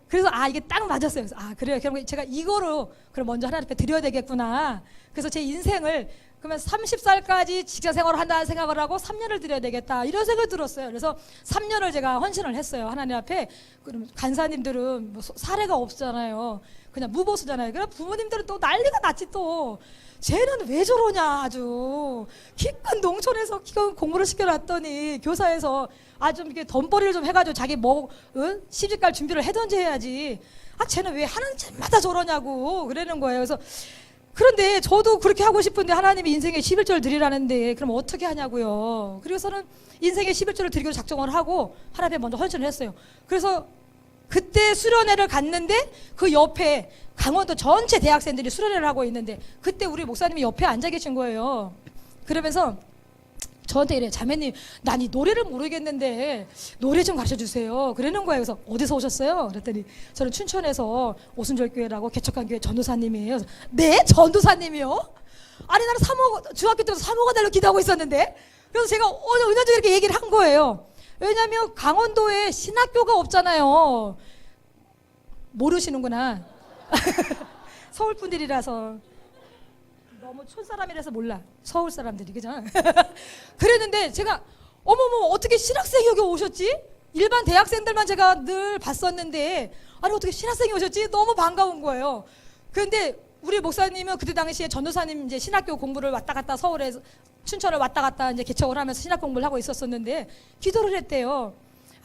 Speaker 2: 그래서 이게 딱 맞았어요. 그래서 그래요. 그럼 제가 이거로 그럼 먼저 하나님 앞에 드려야 되겠구나. 그래서 제 인생을 그러면 30살까지 직장 생활을 한다는 생각을 하고 3년을 드려야 되겠다. 이런 생각이 들었어요. 그래서 3년을 제가 헌신을 했어요. 하나님 앞에. 그럼 간사님들은 뭐 사례가 없잖아요. 그냥 무보수잖아요. 그럼 부모님들은 또 난리가 났지 또. 쟤는 왜 저러냐 아주. 기껏 농촌에서 기껏 공부를 시켜놨더니 교사에서 좀 이렇게 덤벌이를 좀 해가지고 자기 시집갈 준비를 해든지 해야지. 쟤는 왜 하는 짓마다 저러냐고 그러는 거예요. 그래서 그런데 저도 그렇게 하고 싶은데 하나님이 인생에 11조를 드리라는데 그럼 어떻게 하냐고요. 그래서는 인생에 11조를 드리기로 작정을 하고 하나님께 먼저 헌신을 했어요. 그래서 그때 수련회를 갔는데 그 옆에 강원도 전체 대학생들이 수련회를 하고 있는데 그때 우리 목사님이 옆에 앉아 계신 거예요. 그러면서 저한테 이래, 자매님 난 이 노래를 모르겠는데 노래 좀 가르쳐 주세요. 그러는 거예요. 그래서 어디서 오셨어요? 그랬더니 저는 춘천에서 오순절교회라고 개척한 교회 전도사님이에요. 그래서, 네? 전도사님이요? 나는 중학교 때부터 사모가 되려 기도하고 있었는데. 그래서 제가 은연중에 이렇게 얘기를 한 거예요. 왜냐하면 강원도에 신학교가 없잖아요. 모르시는구나. 서울 분들이라서 너무 촌사람이라서 몰라. 서울 사람들이 그죠? 그랬는데 제가 어머머 어떻게 신학생이 여기 오셨지? 일반 대학생들만 제가 늘 봤었는데 어떻게 신학생이 오셨지? 너무 반가운 거예요. 그런데 우리 목사님은 그때 당시에 전도사님 이제 신학교 공부를 왔다 갔다 서울에서 춘천을 왔다 갔다 이제 개척을 하면서 신학 공부를 하고 있었었는데 기도를 했대요.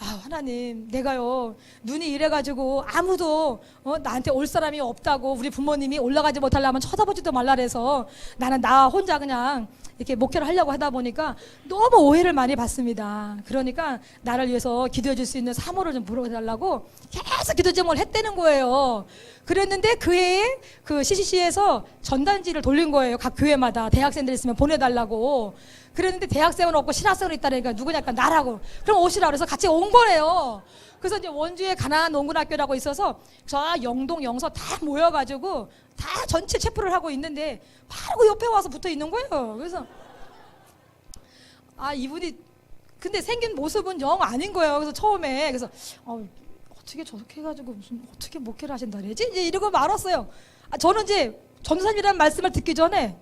Speaker 2: 하나님 내가요 눈이 이래가지고 아무도 나한테 올 사람이 없다고 우리 부모님이 올라가지 못하려면 쳐다보지도 말라 그래서 나는 나 혼자 그냥 이렇게 목회를 하려고 하다 보니까 너무 오해를 많이 받습니다. 그러니까 나를 위해서 기도해 줄 수 있는 사모를 좀 물어달라고 계속 기도 제목을 했다는 거예요. 그랬는데 그 해에 그 CCC에서 전단지를 돌린 거예요. 각 교회마다 대학생들 있으면 보내달라고. 그랬는데 대학생은 없고 신학생은 있다니까 누구냐니까 나라고. 그럼 오시라 그래서 같이 온 거예요. 그래서 이제 원주에 가나안 농군학교라고 있어서 저 영동 영서 다 모여가지고 다 전체 체포를 하고 있는데 바로 그 옆에 와서 붙어 있는 거예요. 그래서 이분이 근데 생긴 모습은 영 아닌 거예요. 그래서 처음에 그래서 어떻게 저렇게 해가지고 무슨 어떻게 목회를 하신다 그러지? 이제 이러고 말았어요. 저는 이제 전도사님이라는 말씀을 듣기 전에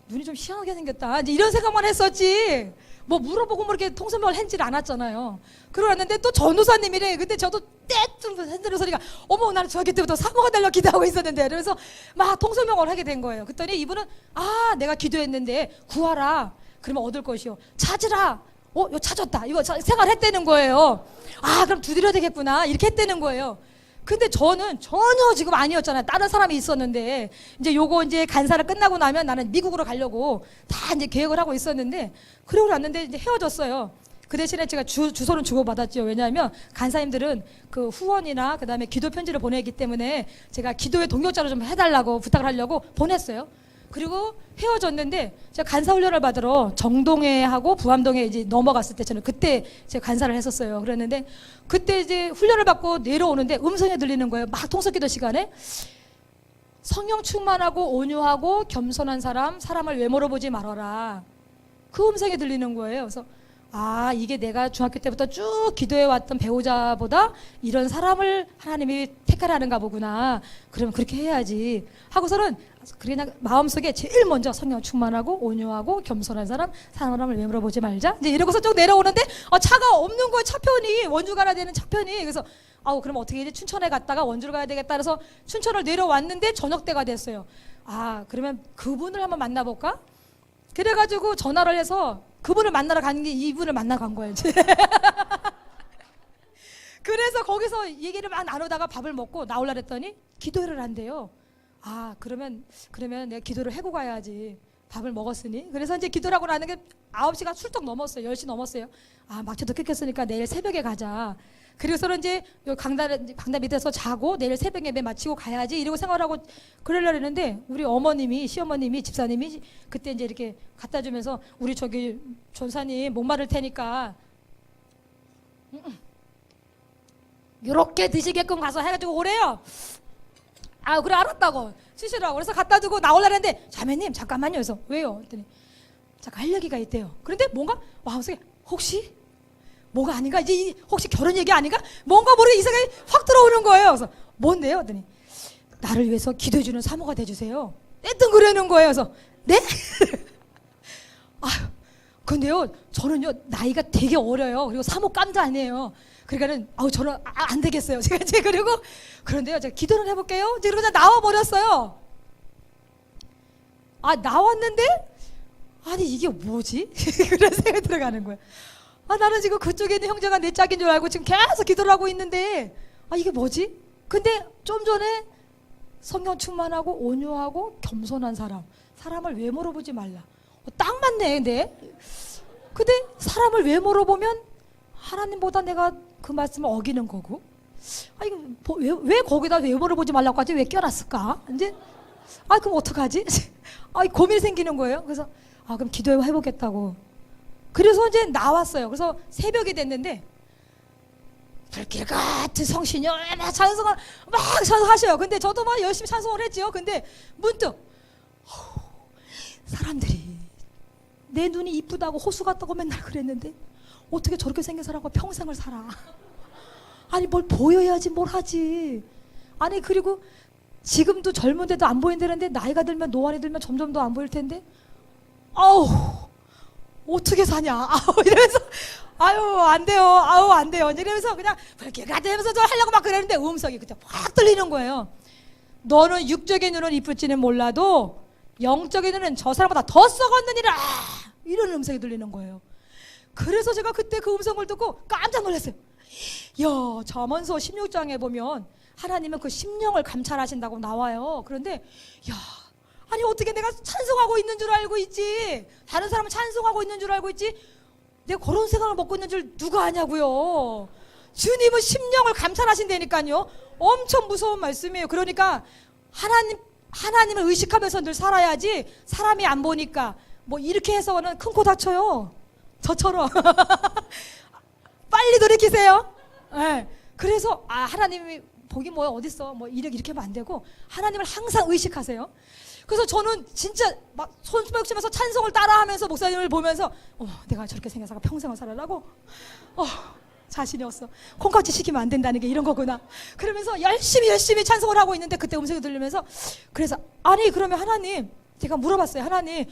Speaker 2: 눈이 좀 희한하게 생겼다. 이제 이런 생각만 했었지. 뭐 물어보고 뭐 이렇게 통성명을 했지를 않았잖아요. 그러는데 또 전도사님이래. 근데 저도 떼뚱 흔드는 소리가 어머 나는 저기 때부터 사모가 되려 기도하고 있었는데 그래서 막 통성명을 하게 된 거예요. 그랬더니 이분은 내가 기도했는데 구하라. 그러면 얻을 것이요. 찾으라. 이거 찾았다. 이거 생활했다는 거예요. 아, 그럼 두드려야 되겠구나. 이렇게 했다는 거예요. 근데 저는 전혀 지금 아니었잖아요. 다른 사람이 있었는데, 이제 요거 이제 간사를 끝나고 나면 나는 미국으로 가려고 다 이제 계획을 하고 있었는데, 그러고 났는데 이제 헤어졌어요. 그 대신에 제가 주소는 주고받았죠. 왜냐하면 간사님들은 그 후원이나 그 다음에 기도 편지를 보내기 때문에 제가 기도의 동역자로 좀 해달라고 부탁을 하려고 보냈어요. 그리고 헤어졌는데 제가 간사 훈련을 받으러 정동해하고 부암동에 이제 넘어갔을 때 저는 그때 제가 간사를 했었어요. 그랬는데 그때 이제 훈련을 받고 내려오는데 음성이 들리는 거예요. 막 통성기도 시간에 성령 충만하고 온유하고 겸손한 사람을 외모로 보지 말아라. 그 음성이 들리는 거예요. 그래서 아, 이게 내가 중학교 때부터 쭉 기도해왔던 배우자보다 이런 사람을 하나님이 택하라는가 보구나. 그러면 그렇게 해야지 하고서는 그냥 마음속에 제일 먼저 성령 충만하고 온유하고 겸손한 사람을 외모로 보지 말자. 이제 이러고서 쭉 내려오는데 차가 없는 거예요. 차편이 원주 가야 되는 차편이. 그래서 그럼 어떻게 이제 춘천에 갔다가 원주로 가야 되겠다. 그래서 춘천을 내려왔는데 저녁 때가 됐어요. 아, 그러면 그분을 한번 만나볼까? 그래가지고 전화를 해서 그분을 만나러 가는 게 이분을 만나러 간 거예요. 그래서 거기서 얘기를 막 나누다가 밥을 먹고 나오려 했더니 기도를 한대요. 아, 그러면 내가 기도를 해고 가야지. 밥을 먹었으니. 그래서 이제 기도를 하고 나는 게 9시가 훌쩍 넘었어요. 10시 넘었어요. 아, 막혀도 끊겼으니까 내일 새벽에 가자. 그래서는 이제 강단 밑에서 자고 내일 새벽에 예배 마치고 가야지 이러고 생각을 하고 그러려고 했는데 우리 어머님이, 시어머님이, 집사님이 그때 이제 이렇게 갖다 주면서 우리 저기 전사님 목마를 테니까 이렇게 드시게끔 가서 해가지고 오래요. 아, 그래 알았다고 주시라고. 그래서 갖다 주고 나오려고 했는데 자매님 잠깐만요. 그래서 왜요? 했더니 잠깐 할 얘기가 있대요. 그런데 뭔가 마음속에 혹시 뭐가 아닌가? 이제 혹시 결혼 얘기 아닌가? 뭔가 모르게 이 생각이 확 들어오는 거예요. 그래서 뭔데요? 했더니 나를 위해서 기도해주는 사모가 돼주세요. 떼뜬 그러는 거예요. 그래서 네? 아유, 근데요 저는요 나이가 되게 어려요. 그리고 사모 깜도 아니에요. 그러니까는 저는 안 되겠어요. 제가 그리고 그런데요 제가 기도를 해볼게요. 이제 그러고 나와 버렸어요. 아, 나왔는데 아니 이게 뭐지? 그런 생각이 들어가는 거예요. 아, 나는 지금 그쪽에 있는 형제가 내 짝인 줄 알고 지금 계속 기도를 하고 있는데 이게 뭐지? 근데 좀 전에 성령 충만하고 온유하고 겸손한 사람을 외모로 보지 말라. 딱 맞네. 근데 사람을 외모로 보면 하나님보다 내가 그 말씀을 어기는 거고 이거 왜 거기다 외모를 보지 말라고 하지? 왜 껴놨을까? 이제 그럼 어떡하지? 고민이 생기는 거예요. 그래서 그럼 기도해보겠다고. 그래서 이제 나왔어요. 그래서 새벽이 됐는데 불길 같은 성신이 막 찬송을 막 찬송하셔요. 근데 저도 막 열심히 찬송을 했지요. 근데 문득 사람들이 내 눈이 이쁘다고 호수 같다고 맨날 그랬는데 어떻게 저렇게 생긴 사람과 평생을 살아? 아니 뭘 보여야지 뭘 하지. 아니 그리고 지금도 젊은데도 안 보인다는데 나이가 들면 노안이 들면 점점 더 안 보일 텐데 어떻게 사냐? 이러면서 안 돼요. 안 돼요. 이러면서 그냥 불길 가면서 저 하려고 막 그랬는데 음성이 그때 확 들리는 거예요. 너는 육적인 눈은 이쁠지는 몰라도 영적인 눈은 저 사람보다 더 썩었느니라. 이런 음성이 들리는 거예요. 그래서 제가 그때 그 음성을 듣고 깜짝 놀랐어요. 잠언서 16장에 보면 하나님은 그 심령을 감찰하신다고 나와요. 그런데 아니 어떻게 내가 찬송하고 있는 줄 알고 있지? 다른 사람은 찬송하고 있는 줄 알고 있지? 내가 그런 생각을 먹고 있는 줄 누가 아냐고요. 주님은 심령을 감찰하신다니까요. 엄청 무서운 말씀이에요. 그러니까 하나님을 의식하면서 늘 살아야지 사람이 안 보니까 뭐 이렇게 해서는 큰 코 다쳐요. 저처럼. 빨리 돌이키세요. 네. 그래서 하나님이 복이 뭐야 어딨어 뭐 이렇게 하면 안 되고 하나님을 항상 의식하세요. 그래서 저는 진짜 막 손수박 치면서 찬송을 따라하면서 목사님을 보면서 내가 저렇게 생겨서 평생을 살아라고 자신이 없어. 콩깍지 시키면 안 된다는 게 이런 거구나. 그러면서 열심히 찬송을 하고 있는데 그때 음성이 들리면서 그래서 그러면 하나님 제가 물어봤어요. 하나님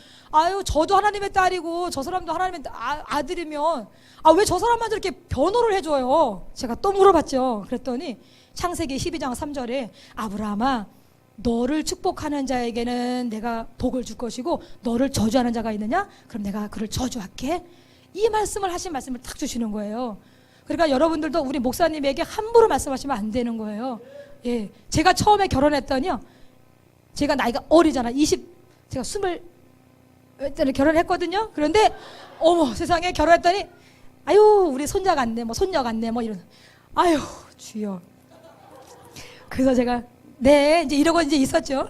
Speaker 2: 저도 하나님의 딸이고 저 사람도 하나님의 아들이면 왜 저 사람만 저렇게 변호를 해줘요? 제가 또 물어봤죠. 그랬더니 창세기 12장 3절에 아브라함아 너를 축복하는 자에게는 내가 복을 줄 것이고 너를 저주하는 자가 있느냐? 그럼 내가 그를 저주할게. 이 말씀을 하신 말씀을 딱 주시는 거예요. 그러니까 여러분들도 우리 목사님에게 함부로 말씀하시면 안 되는 거예요. 예, 제가 처음에 결혼했더니요, 제가 나이가 어리잖아. 제가 20에 결혼했거든요. 그런데 어머 세상에 결혼했더니 아유 우리 손자 같네, 뭐 손녀 같네, 뭐 이런. 아유 주여. 그래서 제가 네 이제 이러고 이제 있었죠.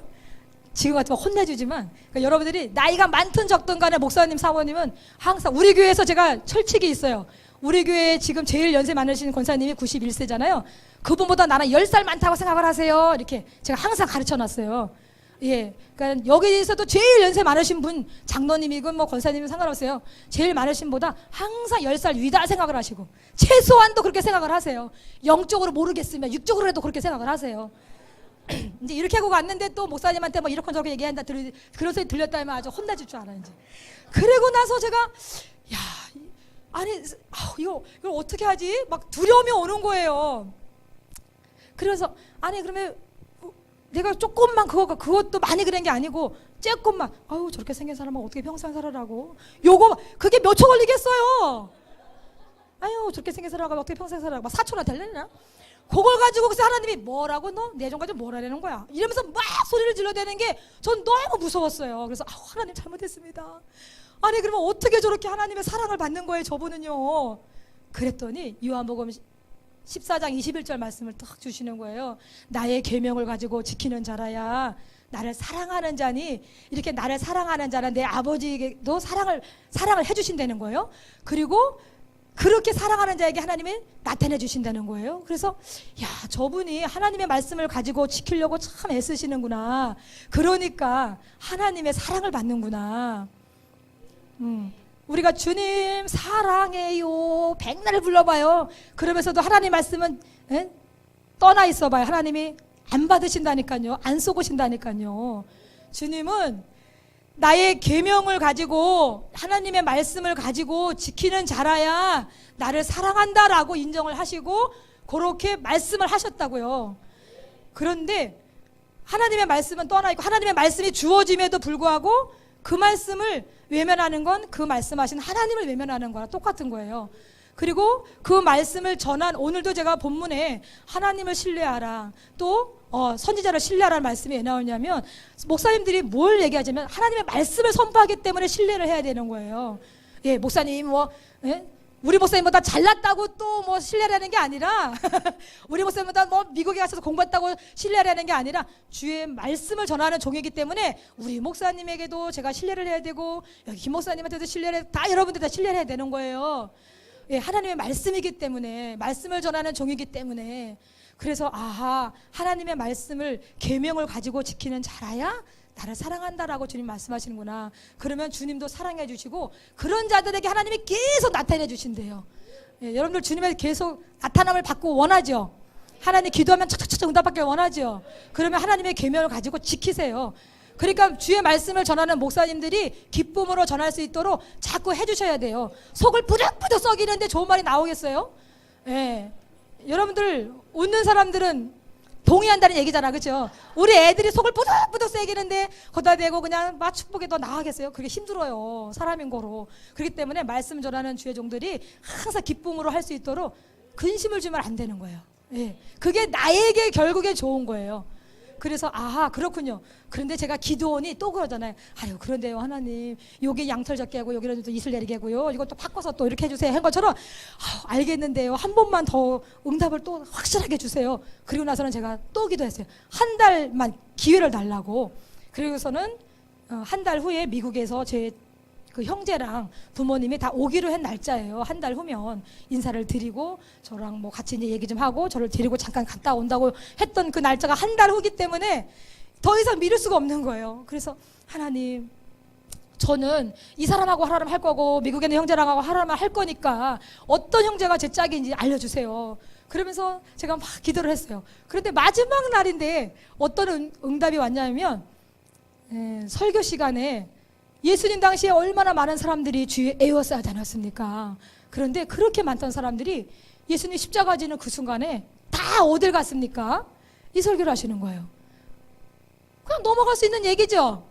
Speaker 2: 지금 같으면 혼내주지만, 그러니까 여러분들이 나이가 많든 적든 간에 목사님 사모님은 항상 우리 교회에서 제가 철칙이 있어요. 우리 교회에 지금 제일 연세 많으신 권사님이 91세잖아요. 그분보다 나는 10살 많다고 생각을 하세요. 이렇게 제가 항상 가르쳐 놨어요. 예, 그러니까 여기에서도 제일 연세 많으신 분, 장로님이건 뭐 권사님은 상관없어요. 제일 많으신 보다 항상 10살 위다 생각을 하시고, 최소한도 그렇게 생각을 하세요. 영적으로 모르겠으면 육적으로라도 그렇게 생각을 하세요. 이제 이렇게 하고 갔는데 또 목사님한테 뭐 이렇게 저렇게 얘기한다, 그런 소리 들렸다면 아주 혼나줄 줄 알아요. 이제 그리고 나서 제가 야 아니 이걸 어떻게 하지? 막 두려움이 오는 거예요. 그래서 아니 그러면 내가 조금만 그것도 많이 그런 게 아니고 조금만, 아유 저렇게 생긴 사람은 어떻게 평생 살아라고, 요거 그게 몇 초 걸리겠어요. 아유 저렇게 생긴 사람은 어떻게 평생 살아라고, 막 4초나 될래나? 그걸 가지고 그래서 하나님이 뭐라고, 너 내 좀 가지고 뭐라는 거야 이러면서 막 소리를 질러대는 게 전 너무 무서웠어요. 그래서 하나님 잘못했습니다. 아니 그러면 어떻게 저렇게 하나님의 사랑을 받는 거예요 저분은요. 그랬더니 요한복음 14장 21절 말씀을 딱 주시는 거예요. 나의 계명을 가지고 지키는 자라야 나를 사랑하는 자니, 이렇게 나를 사랑하는 자는 내 아버지에게도 사랑을 해주신다는 거예요. 그리고 그렇게 사랑하는 자에게 하나님이 나타내 주신다는 거예요. 그래서 야 저분이 하나님의 말씀을 가지고 지키려고 참 애쓰시는구나. 그러니까 하나님의 사랑을 받는구나. 우리가 주님 사랑해요 백날 불러봐요. 그러면서도 하나님 말씀은 떠나 있어봐요. 하나님이 안 받으신다니까요. 안 쏘고신다니까요. 주님은 나의 계명을 가지고 하나님의 말씀을 가지고 지키는 자라야 나를 사랑한다라고 인정을 하시고 그렇게 말씀을 하셨다고요. 그런데 하나님의 말씀은 떠나 있고 하나님의 말씀이 주어짐에도 불구하고 그 말씀을 외면하는 건 그 말씀하신 하나님을 외면하는 거랑 똑같은 거예요. 그리고 그 말씀을 전한, 오늘도 제가 본문에 하나님을 신뢰하라, 또 선지자를 신뢰하라는 말씀이 왜 나오냐면, 목사님들이 뭘 얘기하자면 하나님의 말씀을 선포하기 때문에 신뢰를 해야 되는 거예요. 예, 목사님 우리 목사님보다 잘났다고 또 뭐 신뢰하는 게 아니라 우리 목사님보다 뭐 미국에 가셔서 공부했다고 신뢰하는 게 아니라 주의 말씀을 전하는 종이기 때문에 우리 목사님에게도 제가 신뢰를 해야 되고, 여기 김 목사님한테도 다 여러분들 다 신뢰를 해야 되는 거예요. 예, 하나님의 말씀이기 때문에, 말씀을 전하는 종이기 때문에. 그래서 하나님의 말씀을, 계명을 가지고 지키는 자라야 나를 사랑한다라고 주님 말씀하시는구나. 그러면 주님도 사랑해 주시고 그런 자들에게 하나님이 계속 나타내 주신대요. 예, 여러분들 주님의 계속 나타남을 받고 원하죠. 하나님 기도하면 착착착 응답받길 원하죠. 그러면 하나님의 계명을 가지고 지키세요. 그러니까 주의 말씀을 전하는 목사님들이 기쁨으로 전할 수 있도록 자꾸 해주셔야 돼요. 속을 부득부득 썩이는데 좋은 말이 나오겠어요? 예, 여러분들 웃는 사람들은 동의한다는 얘기잖아, 그렇죠? 우리 애들이 속을 부득부득 새기는데 거기다 대고 그냥 막 축복에 더 나아가겠어요? 그게 힘들어요, 사람인 거로. 그렇기 때문에 말씀 전하는 주의 종들이 항상 기쁨으로 할 수 있도록 근심을 주면 안 되는 거예요. 예, 그게 나에게 결국에 좋은 거예요. 그래서 그렇군요. 그런데 제가 기도원이 또 그러잖아요. 아유 그런데요 하나님, 여기 양털 적게 하고 여기는 또 이슬 내리게 하고요, 이것도 바꿔서 또 이렇게 해주세요 한 것처럼, 알겠는데요 한 번만 더 응답을 또 확실하게 주세요. 그리고 나서는 제가 또 기도했어요. 한 달만 기회를 달라고. 그리고서는 한 달 후에 미국에서 제 그 형제랑 부모님이 다 오기로 한 날짜예요. 한 달 후면 인사를 드리고 저랑 뭐 같이 이제 얘기 좀 하고 저를 데리고 잠깐 갔다 온다고 했던 그 날짜가 한 달 후기 때문에 더 이상 미룰 수가 없는 거예요. 그래서 하나님, 저는 이 사람하고 하라면 할 거고 미국에 있는 형제랑 하고 하라면 할 거니까 어떤 형제가 제 짝인지 알려주세요. 그러면서 제가 막 기도를 했어요. 그런데 마지막 날인데 어떤 응답이 왔냐면, 설교 시간에 예수님 당시에 얼마나 많은 사람들이 주위에 에워싸지 않았습니까? 그런데 그렇게 많던 사람들이 예수님 십자가 지는 그 순간에 다 어딜 갔습니까? 이 설교를 하시는 거예요. 그냥 넘어갈 수 있는 얘기죠.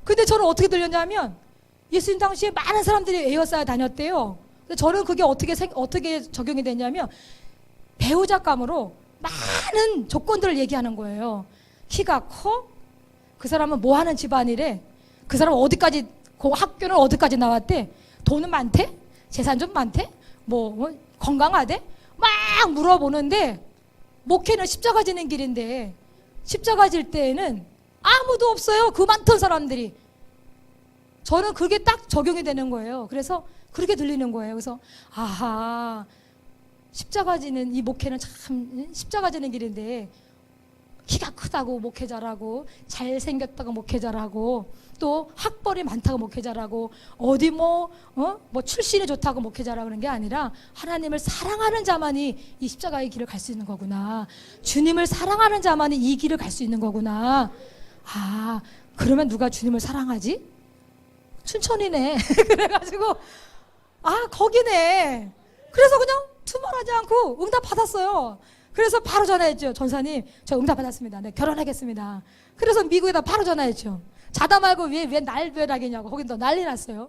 Speaker 2: 근데 저는 어떻게 들렸냐면 예수님 당시에 많은 사람들이 에워싸 다녔대요. 근데 저는 그게 어떻게 적용이 되냐면 배우자감으로 많은 조건들을 얘기하는 거예요. 키가 커? 그 사람은 뭐 하는 집안이래? 그 사람은 어디까지, 그 학교는 어디까지 나왔대? 돈은 많대? 재산 좀 많대? 건강하대? 막 물어보는데 목회는 십자가 지는 길인데 십자가 질 때에는 아무도 없어요. 그 많던 사람들이. 저는 그게 딱 적용이 되는 거예요. 그래서 그렇게 들리는 거예요. 그래서 아하, 십자가 지는 이 목회는 참 십자가 지는 길인데 키가 크다고 목회자라고, 잘생겼다고 목회자라고, 또 학벌이 많다고 목회자라고, 어디 출신이 좋다고 목회자라고 그런 게 아니라 하나님을 사랑하는 자만이 이 십자가의 길을 갈 수 있는 거구나. 주님을 사랑하는 자만이 이 길을 갈 수 있는 거구나. 아, 그러면 누가 주님을 사랑하지? 춘천이네. 그래가지고 거기네. 그래서 그냥 투말하지 않고 응답 받았어요. 그래서 바로 전화했죠. 전사님, 저 응답 받았습니다. 네, 결혼하겠습니다. 그래서 미국에다 바로 전화했죠. 자다 말고 왜 날벼락이냐고. 거긴 또 난리 났어요.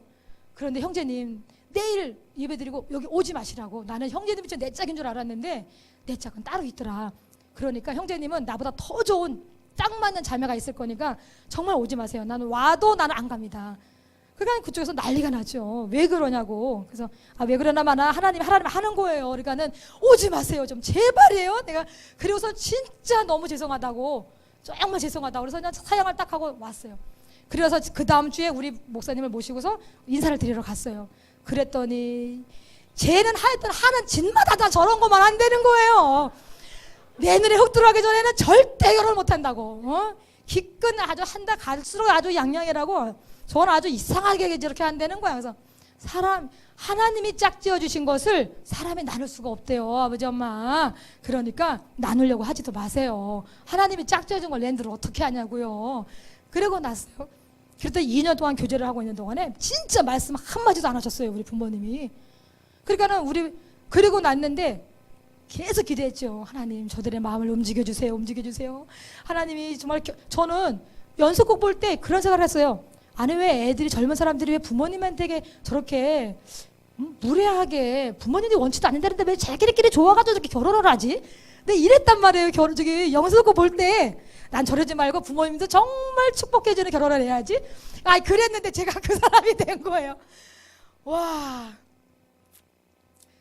Speaker 2: 그런데 형제님, 내일 예배드리고 여기 오지 마시라고. 나는 형제님이 내 짝인 줄 알았는데 내 짝은 따로 있더라. 그러니까 형제님은 나보다 더 좋은 딱 맞는 자매가 있을 거니까 정말 오지 마세요. 나는 와도 나는 안 갑니다. 그러니까 그쪽에서 난리가 나죠. 왜 그러냐고. 그래서 왜 그러나마나 하나님 하는 거예요. 그러니까는 오지 마세요. 좀 제발이에요. 내가 그리고서 진짜 너무 죄송하다고, 정말 죄송하다고 그래서 그냥 사양을 딱 하고 왔어요. 그래서 그 다음 주에 우리 목사님을 모시고서 인사를 드리러 갔어요. 그랬더니 쟤는 하여튼 하는 짓마다 다 저런 것만 안 되는 거예요. 내년에 흙 들어가기 전에는 절대 결혼 못 한다고. 기껏 아주 한다 갈수록 아주 양양이라고. 저는 아주 이상하게 저렇게 안 되는 거야. 그래서 하나님이 짝지어 주신 것을 사람이 나눌 수가 없대요. 아버지 엄마. 그러니까 나누려고 하지도 마세요. 하나님이 짝지어 준 걸 랜드를 어떻게 하냐고요. 그러고 났어요. 그랬더니 2년 동안 교제를 하고 있는 동안에 진짜 말씀 한마디도 안 하셨어요. 우리 부모님이. 그러니까는 그러고 났는데 계속 기도했죠. 하나님, 저들의 마음을 움직여주세요. 하나님이 정말 저는 연속곡 볼 때 그런 생각을 했어요. 아니, 왜 애들이, 젊은 사람들이 왜 부모님한테 저렇게 무례하게, 부모님이 원치도 않는다는데 왜 자기들끼리 좋아가지고 저렇게 결혼을 하지? 근데 이랬단 말이에요. 영수곡 볼 때. 난 저러지 말고 부모님도 정말 축복해주는 결혼을 해야지. 그랬는데 제가 그 사람이 된 거예요. 와.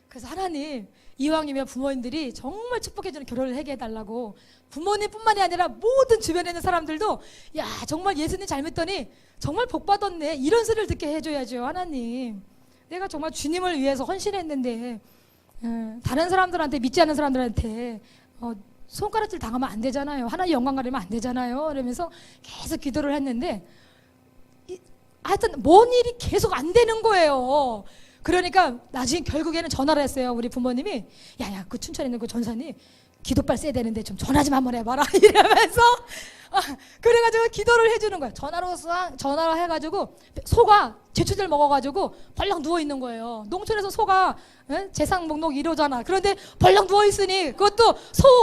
Speaker 2: 그래서 하나님, 이왕이면 부모님들이 정말 축복해주는 결혼을 하게 해달라고. 부모님뿐만이 아니라 모든 주변에 있는 사람들도 야, 정말 예수님 잘 믿더니 정말 복 받았네, 이런 소리를 듣게 해줘야죠. 하나님, 내가 정말 주님을 위해서 헌신했는데 다른 사람들한테, 믿지 않는 사람들한테 손가락질 당하면 안 되잖아요. 하나님 영광 가리면 안 되잖아요. 이러면서 계속 기도를 했는데 하여튼 뭔 일이 계속 안 되는 거예요. 그러니까 나중에 결국에는 전화를 했어요. 우리 부모님이 야야, 그 춘천에 있는 그 전사님 기도빨 써야 되는데 좀 전화 좀 한번 해봐라 이러면서 그래가지고 기도를 해주는 거예요. 전화로 해가지고 소가 제초제를 먹어가지고 벌렁 누워 있는 거예요. 농촌에서 소가 재상 목록 1호잖아. 그런데 벌렁 누워 있으니, 그것도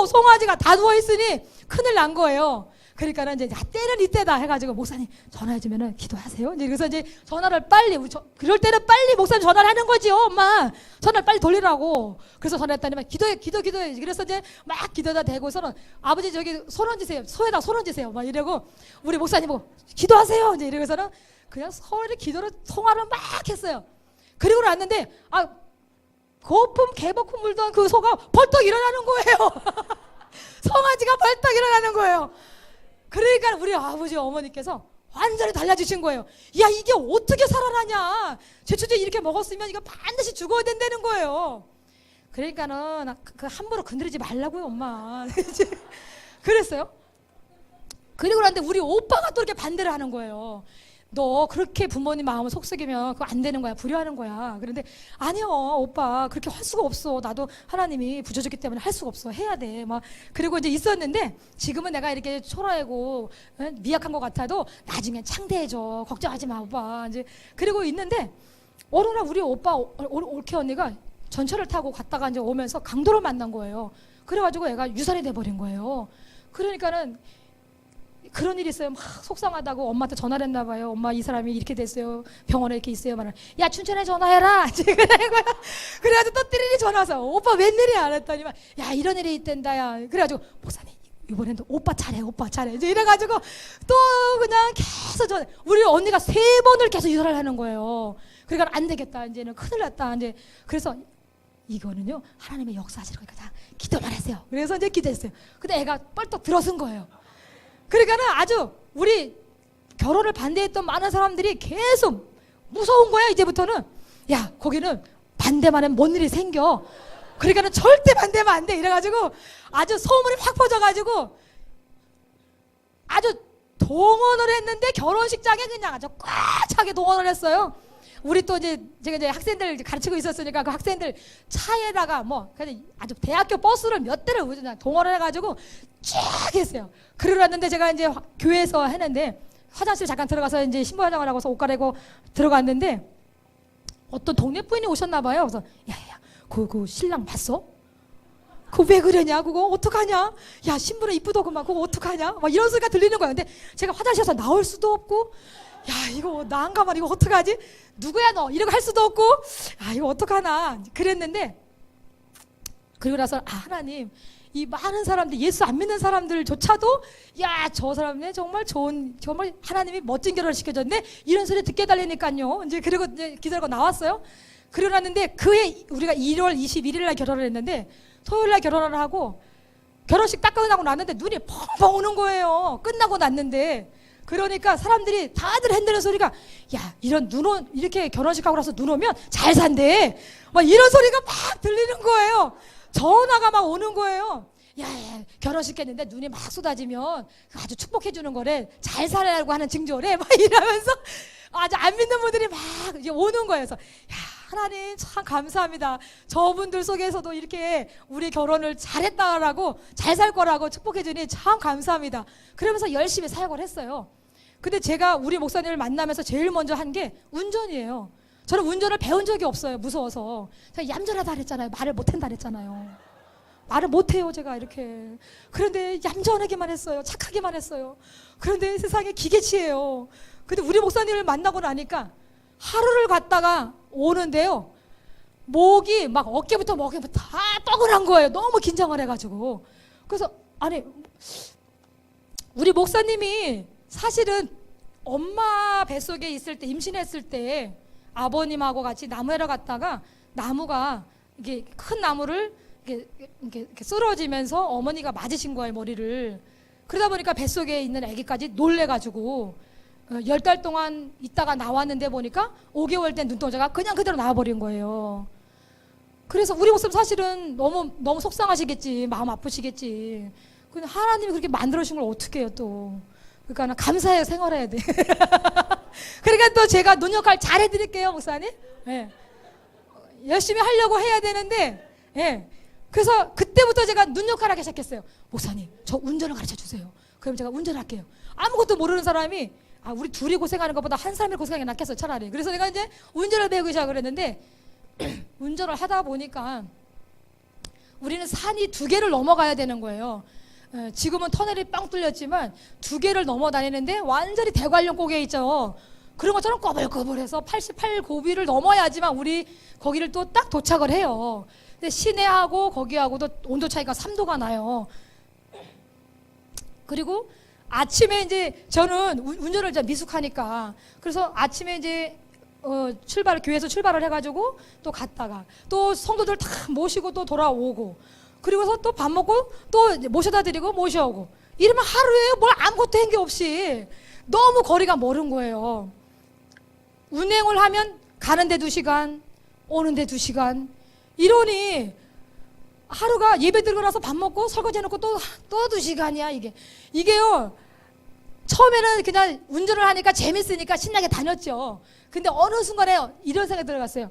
Speaker 2: 송아지가 다 누워 있으니 큰일 난 거예요. 그러니까는 이제 때는 이때다 해가지고 목사님 전화해주면은 기도하세요. 그래서 이제 전화를 빨리, 그럴 때는 빨리 목사님 전화를 하는 거지요. 엄마 전화를 빨리 돌리라고. 그래서 전화했더니 기도해. 그래서 이제 막 기도다 대고서는 아버지 저기 손 얹으세요. 소에다 손 얹으세요. 막 이러고 우리 목사님 보고 기도하세요. 이제 이러고서는 그냥 서울에 통화를 막 했어요. 그리고 났는데 거품 개버품 물던 그 소가 벌떡 일어나는 거예요. 송아지가 벌떡 일어나는 거예요. 그러니까 우리 아버지 어머니께서 완전히 달라지신 거예요. 야, 이게 어떻게 살아나냐. 제초제 이렇게 먹었으면 이거 반드시 죽어야 된다는 거예요. 그러니까는 함부로 건드리지 말라고요, 엄마. 그랬어요. 그리고 났는데 우리 오빠가 또 이렇게 반대를 하는 거예요. 너 그렇게 부모님 마음을 속삭이면 그거 안 되는 거야, 불효하는 거야. 그런데 아니요, 오빠 그렇게 할 수가 없어. 나도 하나님이 부져줬기 때문에 할 수가 없어. 해야 돼. 막 그리고 이제 있었는데 지금은 내가 이렇게 초라하고 미약한 것 같아도 나중엔 창대해져. 걱정하지 마, 오빠. 이제 그리고 있는데 어느 날 우리 오빠 올케 언니가 전철을 타고 갔다가 이제 오면서 강도를 만난 거예요. 그래가지고 애가 유산이 돼버린 거예요. 그러니까는 그런 일이 있어요. 막 속상하다고 엄마한테 전화를 했나 봐요. 엄마 이 사람이 이렇게 됐어요. 병원에 이렇게 있어요. 말을 야 춘천에 전화해라. 그래가지고 또 띠리리 전화 와서 오빠 웬일이야? 그랬더니 야 이런 일이 있댄다야. 그래가지고 목사님 이번에도 오빠 잘해 오빠 잘해 이제 이래가지고 또 그냥 계속 우리 언니가 3번을 계속 전화를 하는 거예요. 그러니까 안 되겠다 이제는 큰일 났다 이제. 그래서 이거는요 하나님의 역사하시는 거니까 다 기도만 하세요. 그래서 이제 기도했어요. 근데 애가 뻘떡 들어선 거예요. 그러니까는 아주 우리 결혼을 반대했던 많은 사람들이 계속 무서운 거야. 이제부터는 야 거기는 반대만 하면 뭔 일이 생겨. 그러니까는 절대 반대하면 안 돼. 이래가지고 아주 소문이 확 퍼져가지고 아주 동원을 했는데 결혼식장에 그냥 아주 꽉 차게 동원을 했어요. 우리 또 이제 제가 이제 학생들 가르치고 있었으니까 그 학생들 차에다가 뭐 그냥 아주 대학교 버스를 몇 대를 그냥 동원을 해가지고 쫙 했어요. 그러는데 제가 이제 교회에서 했는데 화장실 잠깐 들어가서 이제 신부 화장을 하고서 옷 갈아입고 들어갔는데 어떤 동네 부인이 오셨나 봐요. 그래서 야야 그 신랑 봤어? 그거 왜 그러냐? 그거 어떡하냐? 야 신부는 이쁘더구만 그거 어떡하냐? 막 이런 소리가 들리는 거예요. 근데 제가 화장실에서 나올 수도 없고 야 이거 난가만 이거 어떡하지? 누구야 너? 이러고 할 수도 없고 아 이거 어떡하나 그랬는데 그리고 나서 아 하나님 이 많은 사람들 예수 안 믿는 사람들조차도 야 저 사람네 정말 좋은 정말 하나님이 멋진 결혼을 시켜줬네 이런 소리 듣게 달리니까요. 이제 그리고 이제 기다리고 나왔어요. 그러고 났는데 그해 우리가 1월 21일 날 결혼을 했는데 토요일 날 결혼을 하고 결혼식 딱 끝나고 났는데 눈이 펑펑 오는 거예요. 끝나고 났는데 그러니까 사람들이 다들 흔드는 소리가 야 이런 이렇게 결혼식하고 나서 눈 오면 잘 산대 막 이런 소리가 막 들리는 거예요. 전화가 막 오는 거예요. 야 결혼식 했는데 눈이 막 쏟아지면 아주 축복해 주는 거래. 잘 살아라고 하는 징조래 막 이러면서 아주 안 믿는 분들이 막 이제 오는 거예요. 그래서 야 하나님 참 감사합니다. 저분들 속에서도 이렇게 우리 결혼을 잘했다라고 잘 살 거라고 축복해 주니 참 감사합니다. 그러면서 열심히 사역을 했어요. 근데 제가 우리 목사님을 만나면서 제일 먼저 한 게 운전이에요. 저는 운전을 배운 적이 없어요. 무서워서. 제가 얌전하다 그랬잖아요. 말을 못한다 그랬잖아요. 말을 못해요 제가 이렇게. 그런데 얌전하게만 했어요. 착하게만 했어요. 그런데 세상에 기계치예요. 근데 우리 목사님을 만나고 나니까 하루를 갔다가 오는데요 목이 막 어깨부터 목에부터 다 뻐근한 거예요. 너무 긴장을 해가지고. 그래서 아니 우리 목사님이 사실은 엄마 뱃속에 있을 때 임신했을 때 아버님하고 같이 나무에러 갔다가 나무가 이게 큰 나무를 이렇게 쓰러지면서 어머니가 맞으신 거예요 머리를. 그러다 보니까 뱃속에 있는 아기까지 놀래가지고 10달 동안 있다가 나왔는데 보니까 5개월 된 눈동자가 그냥 그대로 나와버린 거예요. 그래서 우리 목사님 사실은 너무 속상하시겠지. 마음 아프시겠지. 근데 하나님이 그렇게 만들어주신 걸 어떻게 해요 또. 그러니까 감사해요. 생활해야 돼. 그러니까 또 제가 눈 역할 잘 해드릴게요 목사님. 네. 열심히 하려고 해야 되는데 네. 그래서 그때부터 제가 눈 역할을 하기 시작했어요. 목사님 저 운전을 가르쳐 주세요. 그럼 제가 운전할게요. 아무것도 모르는 사람이 아 우리 둘이 고생하는 것보다 한 사람이 고생하는 게 낫겠어 차라리. 그래서 내가 이제 운전을 배우기 시작을 했는데 운전을 하다 보니까 우리는 산이 2개를 넘어가야 되는 거예요. 지금은 터널이 빵 뚫렸지만 2개를 넘어 다니는데 완전히 대관령 꼭에 있죠. 그런 것처럼 꼬불꼬불해서 88고비를 넘어야지만 우리 거기를 또 딱 도착을 해요. 근데 시내하고 거기하고도 온도 차이가 3도가 나요. 그리고 아침에 이제 저는 운전을 이제 미숙하니까 그래서 아침에 이제 교회에서 출발을 해가지고 또 갔다가 또 성도들 다 모시고 또 돌아오고 그리고서 또 밥 먹고 또 모셔다 드리고 모셔오고 이러면 하루에 뭘 아무것도 한 게 없이 너무 거리가 멀은 거예요. 운행을 하면 가는데 2시간 오는데 2시간 이러니 하루가 예배 드리고 나서 밥 먹고 설거지 해놓고 또 2시간이야 이게요. 처음에는 그냥 운전을 하니까 재밌으니까 신나게 다녔죠. 근데 어느 순간에 이런 생각이 들어갔어요.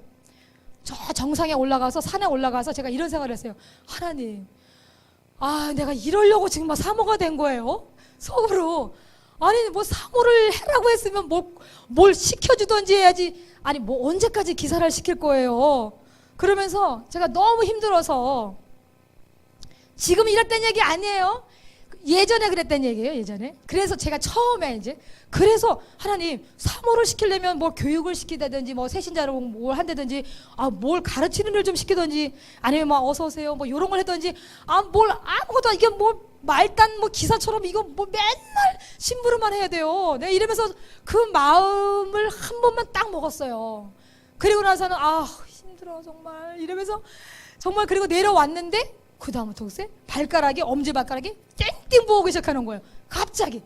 Speaker 2: 저 정상에 올라가서 산에 올라가서 제가 이런 생각을 했어요. 하나님 아 내가 이러려고 지금 막 사모가 된 거예요 속으로. 아니 뭐 사모를 해라고 했으면 뭘 시켜주던지 해야지. 아니 뭐 언제까지 기사를 시킬 거예요. 그러면서 제가 너무 힘들어서 지금 이랬다는 얘기 아니에요. 예전에 그랬던 얘기예요, 예전에. 그래서 제가 처음에 이제, 그래서 하나님, 사모를 시키려면 뭘 교육을 시키다든지, 뭐 새신자로 뭘 한다든지, 뭘 가르치는 일 좀 시키든지, 아니면 뭐 어서오세요, 뭐 이런 걸 하든지, 뭘 아무것도, 이게 뭐 말단 뭐 기사처럼 이거 뭐 맨날 심부름만 해야 돼요. 내가 이러면서 그 마음을 한 번만 딱 먹었어요. 그리고 나서는, 힘들어, 정말. 이러면서, 정말, 그리고 내려왔는데, 그 다음부터 글쎄 발가락이, 엄지발가락이 땡땡 부어오기 시작하는 거예요. 갑자기.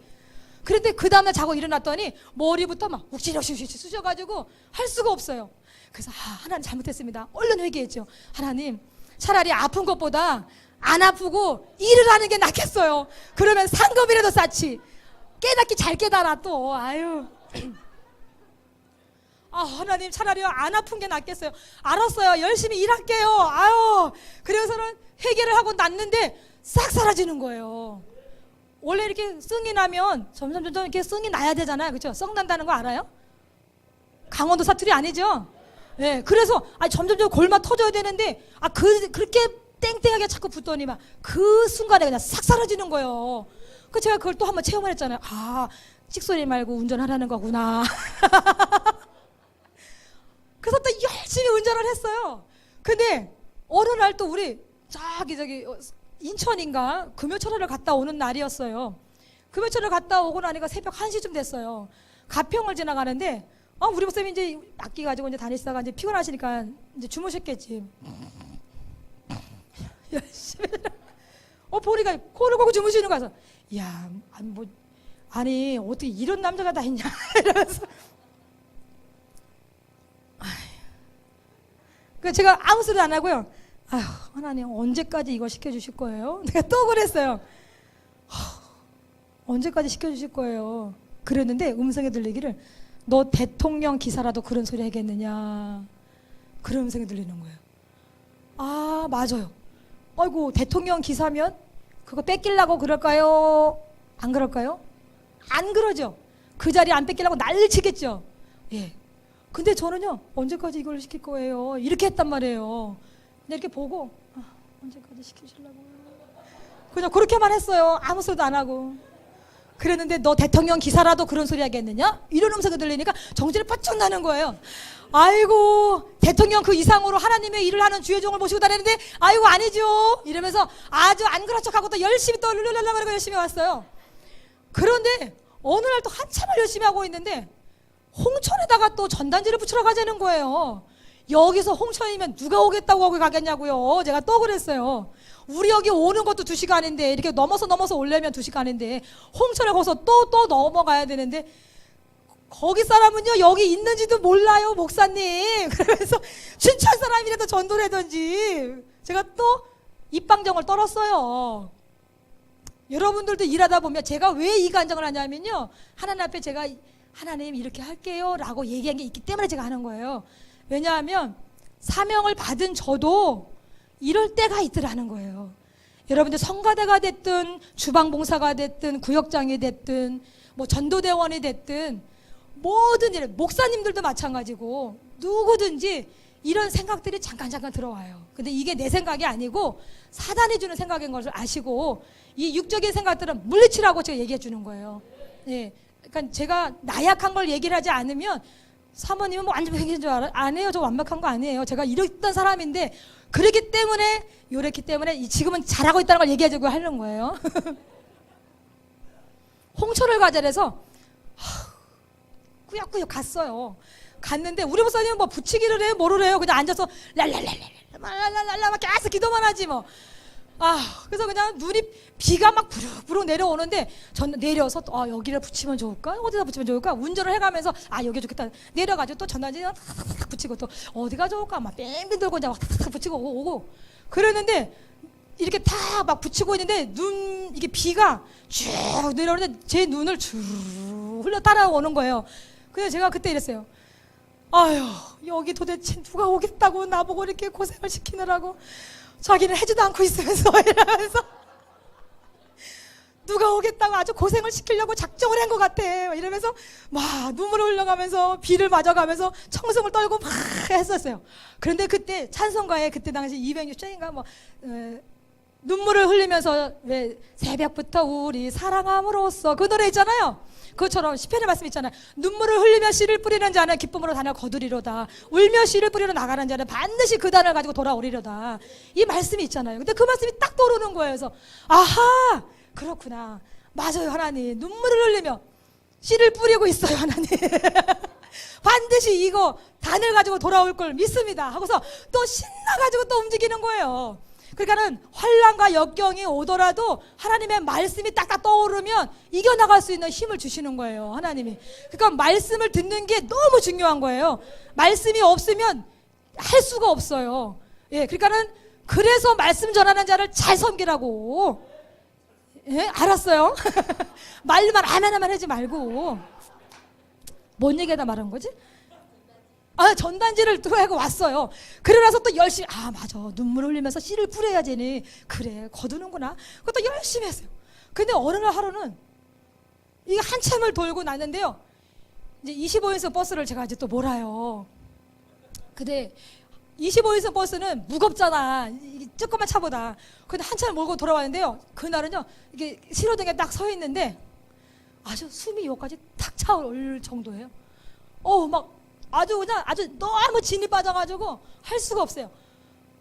Speaker 2: 그런데 그 다음날 자고 일어났더니 머리부터 막 욱시럭욱시 쑤셔가지고 할 수가 없어요. 그래서 하나님 잘못했습니다. 얼른 회개했죠. 하나님, 차라리 아픈 것보다 안 아프고 일을 하는 게 낫겠어요. 그러면 상급이라도 쌓지. 깨닫기 잘 깨달아 또. 아유. 하나님, 차라리 안 아픈 게 낫겠어요. 알았어요. 열심히 일할게요. 아유. 그래서는 회개를 하고 났는데 싹 사라지는 거예요. 원래 이렇게 썽이 나면 점점 이렇게 썽이 나야 되잖아요. 그렇죠? 썽 난다는 거 알아요? 강원도 사투리 아니죠? 네, 그래서 점점 골마 터져야 되는데 그렇게 땡땡하게 자꾸 붙더니 막 그 순간에 그냥 싹 사라지는 거예요. 그 제가 그걸 또 한번 체험을 했잖아요. 찍소리 말고 운전하라는 거구나. 그래서 또 열심히 운전을 했어요. 근데 어느 날 또 우리 저기 인천인가 금요철을 갔다 오는 날이었어요. 금요철을 갔다 오고 나니까 새벽 1시쯤 됐어요. 가평을 지나가는데 우리 목사님이 이제 악기 가지고 이제 다니시다가 이제 피곤하시니까 이제 주무셨겠지. 열심히 보니까 코를 고고 주무시는 거서, 야, 아니 어떻게 이런 남자가 다 있냐 이러면서. 그래서 제가 아무 소리 안 하고요. 하나님, 언제까지 이거 시켜주실 거예요? 내가 또 그랬어요. 언제까지 시켜주실 거예요? 그랬는데 음성이 들리기를, 너 대통령 기사라도 그런 소리 하겠느냐, 그런 음성이 들리는 거예요. 맞아요. 아이고, 대통령 기사면 그거 뺏기려고 그럴까요? 안 그럴까요? 안 그러죠. 그 자리 안 뺏기려고 난리 치겠죠. 예. 근데 저는요, 언제까지 이걸 시킬 거예요? 이렇게 했단 말이에요. 근데 이렇게 보고, 언제까지 시키시려고요? 그냥 그렇게만 했어요. 아무 소리도 안 하고. 그랬는데, 너 대통령 기사라도 그런 소리 하겠느냐? 이런 음성이 들리니까 정신이 바짝 나는 거예요. 아이고, 대통령 그 이상으로 하나님의 일을 하는 주의 종을 모시고 다니는데, 아이고, 아니죠. 이러면서 아주 안 그런 척하고 또 열심히 또 룰랄랄랄 열심히 왔어요. 그런데 어느 날 또 한참을 열심히 하고 있는데, 홍천에다가 또 전단지를 붙이러 가자는 거예요. 여기서 홍천이면 누가 오겠다고 거기 가겠냐고요. 제가 또 그랬어요. 우리 여기 오는 것도 2시간인데, 이렇게 넘어서 오려면 2시간인데, 홍천에 거기서 또 넘어가야 되는데, 거기 사람은요, 여기 있는지도 몰라요, 목사님. 그러면서 춘천 사람이라도 전도를 하든지. 제가 또 입방정을 떨었어요. 여러분들도 일하다 보면 제가 왜 이 간정을 하냐면요, 하나님 앞에 제가 하나님 이렇게 할게요 라고 얘기한 게 있기 때문에 제가 하는 거예요. 왜냐하면 사명을 받은 저도 이럴 때가 있더라는 거예요. 여러분들 성가대가 됐든 주방봉사가 됐든 구역장이 됐든 뭐 전도대원이 됐든 모든 일, 목사님들도 마찬가지고 누구든지 이런 생각들이 잠깐 들어와요. 근데 이게 내 생각이 아니고 사단이 주는 생각인 것을 아시고 이 육적인 생각들은 물리치라고 제가 얘기해 주는 거예요. 예. 그러니까 제가 나약한 걸 얘기를 하지 않으면 사모님은 뭐 완벽한 줄 알아? 안 해요. 저 완벽한 거 아니에요. 제가 이랬던 사람인데 그렇기 때문에 요랬기 때문에 지금은 잘하고 있다는 걸 얘기해주고 하는 거예요. 홍천을 가자 그래서 꾸역꾸역 갔어요. 갔는데 우리 목사님은 뭐 붙이기를 해요, 뭐를 해요. 그냥 앉아서 랄랄랄랄랄랄 막 계속 기도만 하지 뭐. 그래서 그냥 눈이 비가 막 부르르 내려오는데 전 내려서 여기를 붙이면 좋을까? 어디다 붙이면 좋을까? 운전을 해가면서 여기 좋겠다. 내려가지고 또 전단지 탁탁탁 붙이고 또 어디가 좋을까? 막 뺑뺑 돌고 이제 막 탁탁 붙이고 오고 그랬는데 이렇게 다 막 붙이고 있는데 이게 비가 쭉 내려오는데 제 눈을 쭉 흘러 따라오는 거예요. 그래서 제가 그때 이랬어요. 여기 도대체 누가 오겠다고 나보고 이렇게 고생을 시키느라고 자기는 해지도 않고 있으면서 이러면서 누가 오겠다고 아주 고생을 시키려고 작정을 한 것 같아 이러면서 막 눈물을 흘려가면서 비를 맞아가면서 청승을 떨고 막 했었어요. 그런데 그때 찬송가에 그때 당시 260장인가 눈물을 흘리면서 왜 새벽부터 우리 사랑함으로써 그 노래 있잖아요. 그것처럼 시편의 말씀 있잖아요. 눈물을 흘리며 씨를 뿌리는 자는 기쁨으로 단을 거두리로다. 울며 씨를 뿌리러 나가는 자는 반드시 그 단을 가지고 돌아오리로다. 이 말씀이 있잖아요. 근데 그 말씀이 딱 떠오르는 거예요. 그래서 아하, 그렇구나. 맞아요, 하나님. 눈물을 흘리며 씨를 뿌리고 있어요, 하나님. 반드시 이거 단을 가지고 돌아올 걸 믿습니다 하고서 또 신나가지고 또 움직이는 거예요. 그러니까는 환난과 역경이 오더라도 하나님의 말씀이 딱딱 떠오르면 이겨나갈 수 있는 힘을 주시는 거예요, 하나님이. 그러니까 말씀을 듣는 게 너무 중요한 거예요. 말씀이 없으면 할 수가 없어요. 예, 그러니까는 그래서 말씀 전하는 자를 잘 섬기라고. 예, 알았어요? 말만 아멘아멘 하지 말고. 뭔 얘기하다 말한 거지? 아, 전단지를 들고 왔어요. 그러나서 또 열심히, 아, 맞아. 눈물 흘리면서 씨를 뿌려야지. 그래, 거두는구나. 그것도 열심히 했어요. 근데 어느 날 하루는 이게 한참을 돌고 났는데요. 이제 25인승 버스를 제가 이제 또 몰아요. 근데 25인승 버스는 무겁잖아. 이게 조그만 차보다. 근데 한참을 몰고 돌아왔는데요. 그날은요, 이게 신호등에 딱 서 있는데 아주 숨이 여기까지 탁 차올 정도예요. 막 아주 그냥 아주 너무 진이 빠져가지고 할 수가 없어요.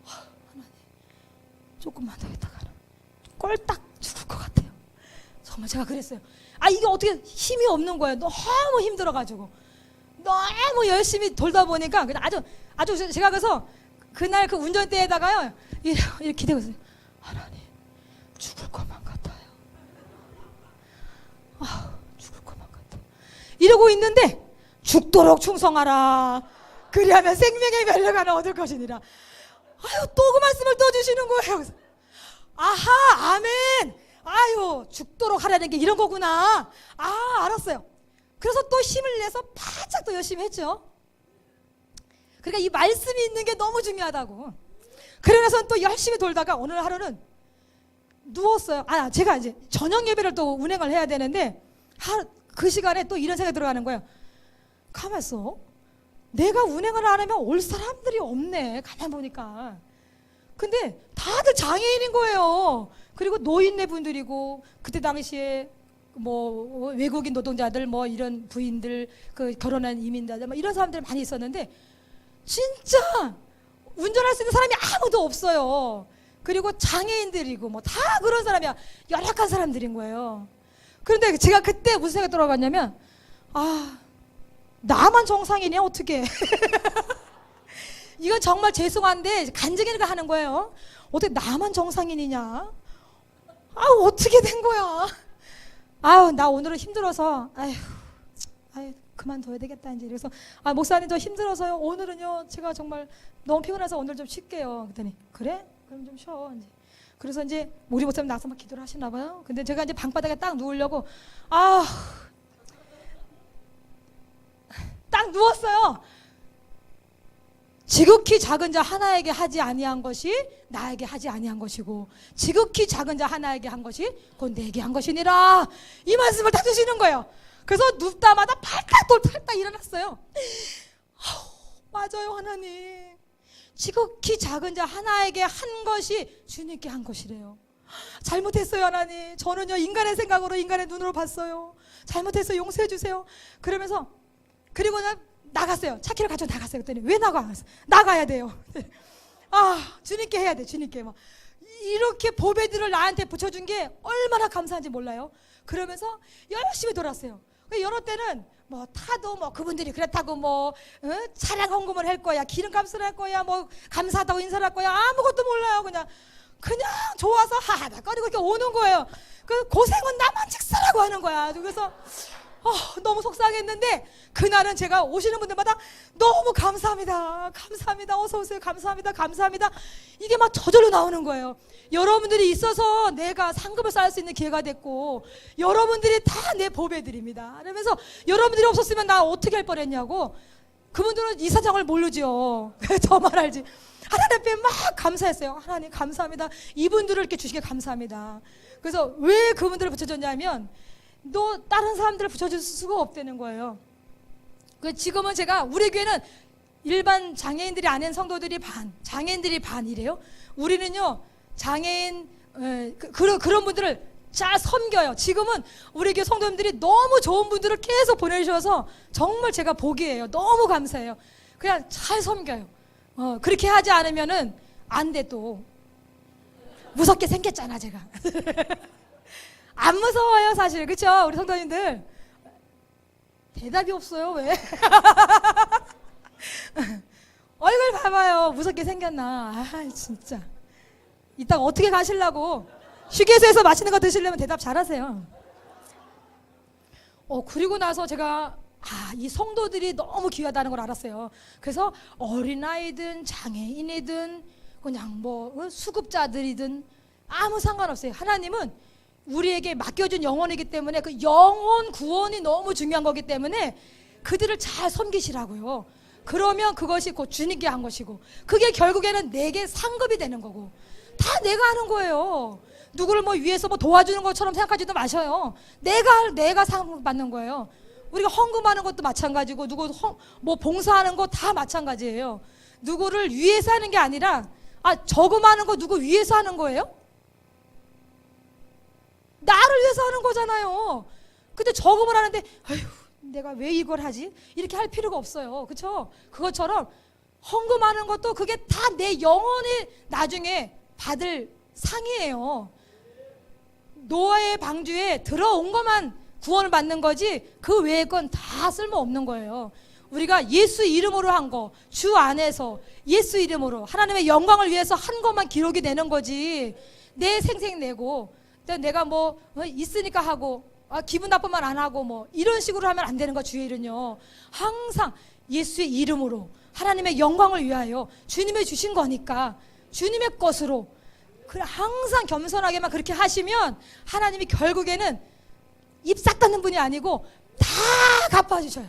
Speaker 2: 하나님, 조금만 더 있다가는 꼴딱 죽을 것 같아요. 정말 제가 그랬어요. 아, 이게 어떻게 힘이 없는 거예요. 너무 힘들어가지고 너무 열심히 돌다 보니까 그냥 아주 제가 그래서 그날 그 운전대에다가요 이렇게 기대고 있어요. 하나님, 죽을 것만 같아요. 죽을 것만 같아. 이러고 있는데 죽도록 충성하라. 그리하면 생명의 멸류관을 얻을 것이니라. 아유, 또 그 말씀을 또 주시는 거예요. 그래서 아하, 아멘. 아유, 죽도록 하라는 게 이런 거구나. 아, 알았어요. 그래서 또 힘을 내서 바짝 또 열심히 했죠. 그러니까 이 말씀이 있는 게 너무 중요하다고. 그러면서 또 열심히 돌다가 어느 하루는 누웠어요. 제가 이제 저녁 예배를 또 운행을 해야 되는데 그 시간에 또 이런 생각이 들어가는 거예요. 가만 있어. 내가 운행을 안 하면 올 사람들이 없네. 가만 보니까. 근데 다들 장애인인 거예요. 그리고 노인네 분들이고 그때 당시에 뭐 외국인 노동자들 뭐 이런 부인들 그 결혼한 이민자들 뭐 이런 사람들이 많이 있었는데 진짜 운전할 수 있는 사람이 아무도 없어요. 그리고 장애인들이고 뭐 다 그런 사람이야. 열악한 사람들인 거예요. 그런데 제가 그때 무슨 생각이 들어갔냐면 나만 정상이냐 어떻게. 이건 정말 죄송한데 간증이니까 하는 거예요. 어떻게 나만 정상인이냐. 어떻게 된 거야. 나 오늘은 힘들어서 그만둬야 되겠다 이제. 그래서 목사님 저 힘들어서요. 오늘은요 제가 정말 너무 피곤해서 오늘 좀 쉴게요. 그랬더니 그래? 그럼 좀 쉬어 이제. 그래서 이제 우리 목사님 나서 막 기도를 하시나 봐요. 근데 제가 이제 방바닥에 딱 누우려고 딱 누웠어요. 지극히 작은 자 하나에게 하지 아니한 것이 나에게 하지 아니한 것이고 지극히 작은 자 하나에게 한 것이 곧 내게 한 것이니라. 이 말씀을 다 주시는 거예요. 그래서 눕다마다 팔딱 일어났어요. 맞아요, 하나님. 지극히 작은 자 하나에게 한 것이 주님께 한 것이래요. 잘못했어요, 하나님. 저는요 인간의 생각으로 인간의 눈으로 봤어요. 잘못했어요. 용서해 주세요. 그러면서 그리고 나갔어요. 차키를 가지고 나갔어요. 그랬더니 왜 나가? 나가야 돼요. 주님께 해야 돼. 주님께 막 이렇게 보배들을 나한테 붙여준 게 얼마나 감사한지 몰라요. 그러면서 열심히 돌았어요. 여러 때는 뭐 타도 뭐 그분들이 그렇다고 뭐 차량 헌금을 할 거야, 기름값을 할 거야, 뭐 감사하다고 인사를 할 거야, 아무것도 몰라요. 그냥 좋아서 하하다거리고 이렇게 오는 거예요. 그 고생은 나만 직사라고 하는 거야. 그래서 너무 속상했는데 그날은 제가 오시는 분들마다 너무 감사합니다. 감사합니다. 어서 오세요. 감사합니다. 감사합니다. 이게 막 저절로 나오는 거예요. 여러분들이 있어서 내가 상급을 쌓을 수 있는 기회가 됐고 여러분들이 다 내 보배들입니다. 그러면서 여러분들이 없었으면 나 어떻게 할 뻔했냐고. 그분들은 이 사정을 모르죠. 저만 알지. 하나님 앞에 막 감사했어요. 하나님 감사합니다. 이분들을 이렇게 주시게 감사합니다. 그래서 왜 그분들을 붙여줬냐면 너 다른 사람들을 붙여줄 수가 없다는 거예요. 지금은 제가 우리 교회는 일반 장애인들이 아닌 성도들이 반, 장애인들이 반이래요. 우리는요 장애인 그런 분들을 잘 섬겨요. 지금은 우리 교회 성도님들이 너무 좋은 분들을 계속 보내주셔서 정말 제가 복이에요. 너무 감사해요. 그냥 잘 섬겨요. 그렇게 하지 않으면은 안 돼. 또 무섭게 생겼잖아 제가. 안 무서워요 사실. 그쵸 우리 성도님들? 대답이 없어요. 왜? 얼굴 봐봐요. 무섭게 생겼나. 아 진짜 이따가 어떻게 가시려고. 휴게소에서 맛있는 거 드시려면 대답 잘하세요. 그리고 나서 제가 이 성도들이 너무 귀하다는 걸 알았어요. 그래서 어린아이든 장애인이든 그냥 뭐 수급자들이든 아무 상관없어요. 하나님은 우리에게 맡겨준 영혼이기 때문에 그 영혼 구원이 너무 중요한 거기 때문에 그들을 잘 섬기시라고요. 그러면 그것이 곧 주님께 한 것이고 그게 결국에는 내게 상급이 되는 거고 다 내가 하는 거예요. 누구를 뭐 위해서 뭐 도와주는 것처럼 생각하지도 마셔요. 내가 상급 받는 거예요. 우리가 헌금하는 것도 마찬가지고 누구 뭐 봉사하는 거 다 마찬가지예요. 누구를 위해서 하는 게 아니라 저금하는 거 누구 위해서 하는 거예요? 나를 위해서 하는 거잖아요. 근데 저금을 하는데 아휴 내가 왜 이걸 하지? 이렇게 할 필요가 없어요. 그렇죠? 그것처럼 헌금하는 것도 그게 다 내 영혼이 나중에 받을 상이에요. 노아의 방주에 들어온 것만 구원을 받는 거지 그 외의 건 다 쓸모없는 거예요. 우리가 예수 이름으로 한 거, 주 안에서 예수 이름으로 하나님의 영광을 위해서 한 것만 기록이 되는 거지 내 생색 내고 내가 뭐 있으니까 하고 기분 나쁘면 안 하고 뭐 이런 식으로 하면 안 되는 거. 주의 일은요 항상 예수의 이름으로 하나님의 영광을 위하여 주님이 주신 거니까 주님의 것으로 항상 겸손하게만 그렇게 하시면 하나님이 결국에는 입 싹 닫는 분이 아니고 다 갚아주셔요.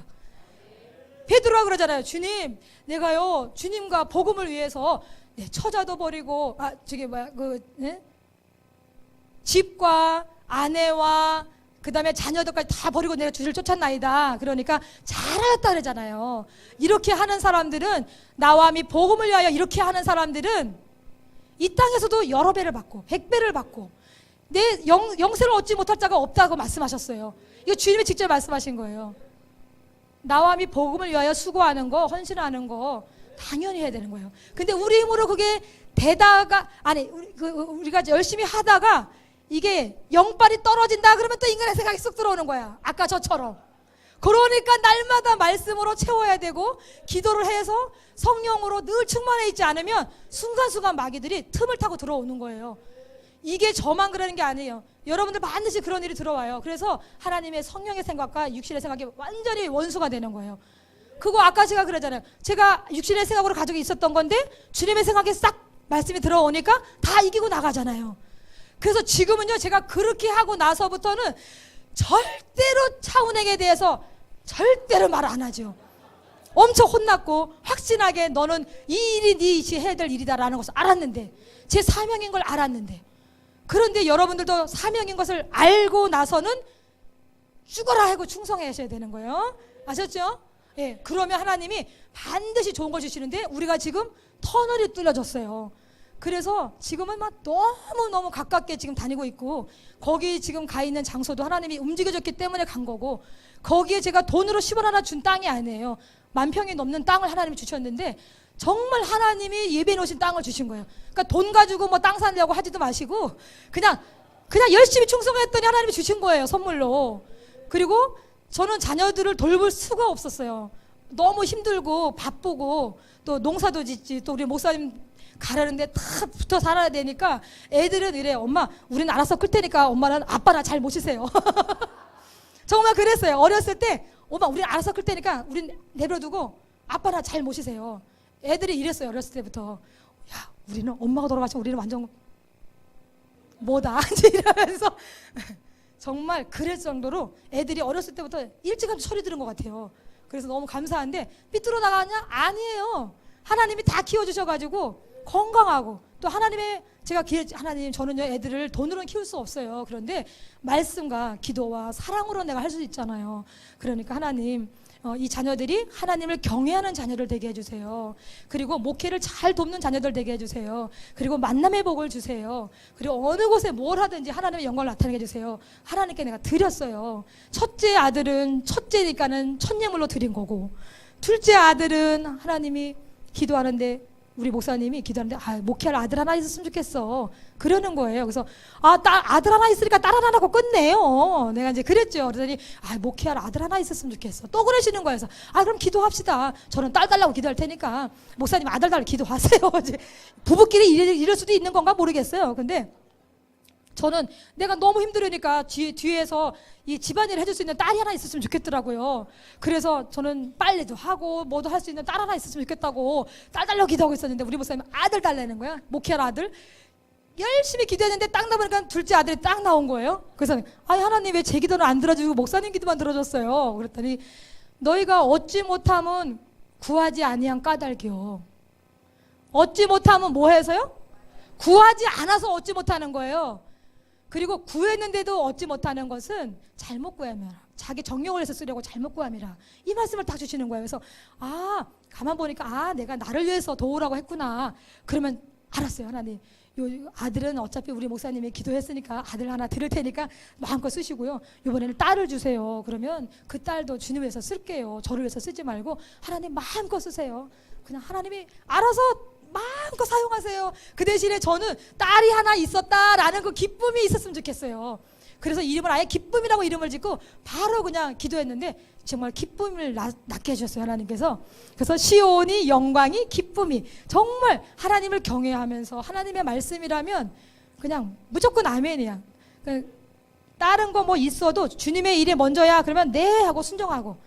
Speaker 2: 베드로가 그러잖아요. 주님 내가요 주님과 복음을 위해서 내 처자도 버리고 집과 아내와 그 다음에 자녀들까지 다 버리고 내가 주를 쫓았나이다. 그러니까 잘하였다 그러잖아요. 이렇게 하는 사람들은 나와 및 복음을 위하여 이렇게 하는 사람들은 이 땅에서도 여러 배를 받고 100배를 받고 내 영생을 얻지 못할 자가 없다고 말씀하셨어요. 이거 주님이 직접 말씀하신 거예요. 나와 및 복음을 위하여 수고하는 거 헌신하는 거 당연히 해야 되는 거예요. 근데 우리 힘으로 그게 되다가 우리가 열심히 하다가 이게 영빨이 떨어진다 그러면 또 인간의 생각이 쑥 들어오는 거야. 아까 저처럼. 그러니까 날마다 말씀으로 채워야 되고 기도를 해서 성령으로 늘 충만해 있지 않으면 순간순간 마귀들이 틈을 타고 들어오는 거예요. 이게 저만 그러는 게 아니에요. 여러분들 반드시 그런 일이 들어와요. 그래서 하나님의 성령의 생각과 육신의 생각이 완전히 원수가 되는 거예요. 그거 아까 제가 그러잖아요. 제가 육신의 생각으로 가지고 있었던 건데 주님의 생각에 싹 말씀이 들어오니까 다 이기고 나가잖아요. 그래서 지금은요 제가 그렇게 하고 나서부터는 절대로 차은행에 대해서 절대로 말 안 하죠. 엄청 혼났고 확신하게 너는 이 일이 네 이시 해야 될 일이다라는 것을 알았는데 제 사명인 걸 알았는데 그런데 여러분들도 사명인 것을 알고 나서는 죽어라 하고 충성해 하셔야 되는 거예요. 아셨죠? 예, 그러면 하나님이 반드시 좋은 걸 주시는데 우리가 지금 터널이 뚫려졌어요. 그래서 지금은 막 너무너무 가깝게 지금 다니고 있고 거기 지금 가 있는 장소도 하나님이 움직여줬기 때문에 간 거고 거기에 제가 돈으로 10원 하나 준 땅이 아니에요. 10,000평이 넘는 땅을 하나님이 주셨는데 정말 하나님이 예배해 놓으신 땅을 주신 거예요. 그러니까 돈 가지고 뭐 땅 사려고 하지도 마시고 그냥 열심히 충성했더니 하나님이 주신 거예요. 선물로. 그리고 저는 자녀들을 돌볼 수가 없었어요. 너무 힘들고 바쁘고 또 농사도 짓지 또 우리 목사님 가라는데 다 붙어 살아야 되니까 애들은 이래. 엄마 우리는 알아서 클 테니까 엄마는 아빠나 잘 모시세요. 정말 그랬어요. 어렸을 때 엄마 우리는 알아서 클 테니까 우린 내버려두고 아빠나 잘 모시세요. 애들이 이랬어요. 어렸을 때부터. 야 우리는 엄마가 돌아가시면 우리는 완전 뭐다 이러면서 정말 그럴 정도로 애들이 어렸을 때부터 일찌감치 소리 들은 것 같아요. 그래서 너무 감사한데 삐뚤어 나가냐? 아니에요. 하나님이 다 키워주셔가지고 건강하고 또 또 하나님의 하나님 저는요 애들을 돈으로는 키울 수 없어요. 그런데 말씀과 기도와 사랑으로 내가 할 수 있잖아요. 그러니까 하나님 이 자녀들이 하나님을 경외하는 자녀를 되게 해주세요. 그리고 목회를 잘 돕는 자녀들 되게 해주세요. 그리고 만남의 복을 주세요. 그리고 어느 곳에 뭘 하든지 하나님의 영광을 나타내게 해주세요. 하나님께 내가 드렸어요. 첫째 아들은 첫째니까는 첫 예물로 드린 거고, 둘째 아들은 하나님이 기도하는데 우리 목사님이 기도하는데 목회할 아들 하나 있었으면 좋겠어 그러는 거예요. 그래서 아들 하나 있으니까 딸 하나 낳고 끝내요. 내가 이제 그랬죠. 그러더니 목회할 아들 하나 있었으면 좋겠어 또 그러시는 거예요. 그래서 그럼 기도합시다. 저는 딸 달라고 기도할 테니까 목사님 아들 달라고 기도하세요. 이제 부부끼리 이럴 수도 있는 건가 모르겠어요. 근데 저는 내가 너무 힘들으니까 뒤에서 이 집안일을 해줄 수 있는 딸이 하나 있었으면 좋겠더라고요. 그래서 저는 빨래도 하고 뭐도 할 수 있는 딸 하나 있었으면 좋겠다고 딸 달라고 기도하고 있었는데 우리 목사님 아들 달라는 거야. 목회할 아들. 열심히 기도했는데 딱 나보니까 둘째 아들이 딱 나온 거예요. 그래서 하나님 왜 제 기도는 안 들어주고 목사님 기도만 들어줬어요. 그랬더니 너희가 얻지 못하면 구하지 아니한 까닭이요. 얻지 못하면 뭐 해서요? 구하지 않아서 얻지 못하는 거예요. 그리고 구했는데도 얻지 못하는 것은 잘못 구함이라. 자기 정욕을 해서 쓰려고 잘못 구함이라. 이 말씀을 딱 주시는 거예요. 그래서 가만 보니까 내가 나를 위해서 도우라고 했구나. 그러면 알았어요. 하나님 요 아들은 어차피 우리 목사님이 기도했으니까 아들 하나 드릴 테니까 마음껏 쓰시고요. 이번에는 딸을 주세요. 그러면 그 딸도 주님 위해서 쓸게요. 저를 위해서 쓰지 말고 하나님 마음껏 쓰세요. 그냥 하나님이 알아서 마음껏 사용하세요. 그 대신에 저는 딸이 하나 있었다라는 그 기쁨이 있었으면 좋겠어요. 그래서 이름을 아예 기쁨이라고 이름을 짓고 바로 그냥 기도했는데 정말 기쁨을 낳게 해주셨어요. 하나님께서. 그래서 시온이 영광이 기쁨이 정말 하나님을 경외하면서 하나님의 말씀이라면 그냥 무조건 아멘이야. 다른 거 뭐 있어도 주님의 일이 먼저야 그러면 네 하고 순종하고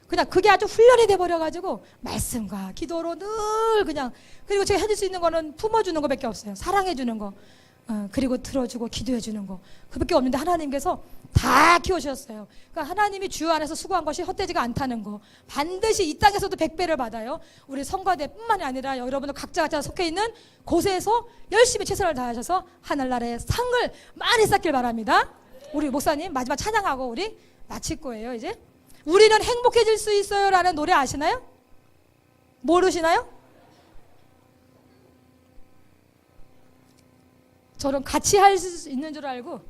Speaker 2: 그냥 그게 아주 훈련이 돼버려가지고 말씀과 기도로 늘 그냥 그리고 제가 해줄 수 있는 거는 품어주는 거밖에 없어요. 사랑해주는 거 그리고 들어주고 기도해주는 거 그밖에 없는데 하나님께서 다 키워주셨어요. 그러니까 하나님이 주 안에서 수고한 것이 헛되지가 않다는 거 반드시 이 땅에서도 100배를 받아요. 우리 성가대뿐만이 아니라 여러분들 각자 속해 있는 곳에서 열심히 최선을 다하셔서 하늘나라의 상을 많이 쌓길 바랍니다. 우리 목사님 마지막 찬양하고 우리 마칠 거예요. 이제 우리는 행복해질 수 있어요 라는 노래 아시나요? 모르시나요? 저는 같이 할 수 있는 줄 알고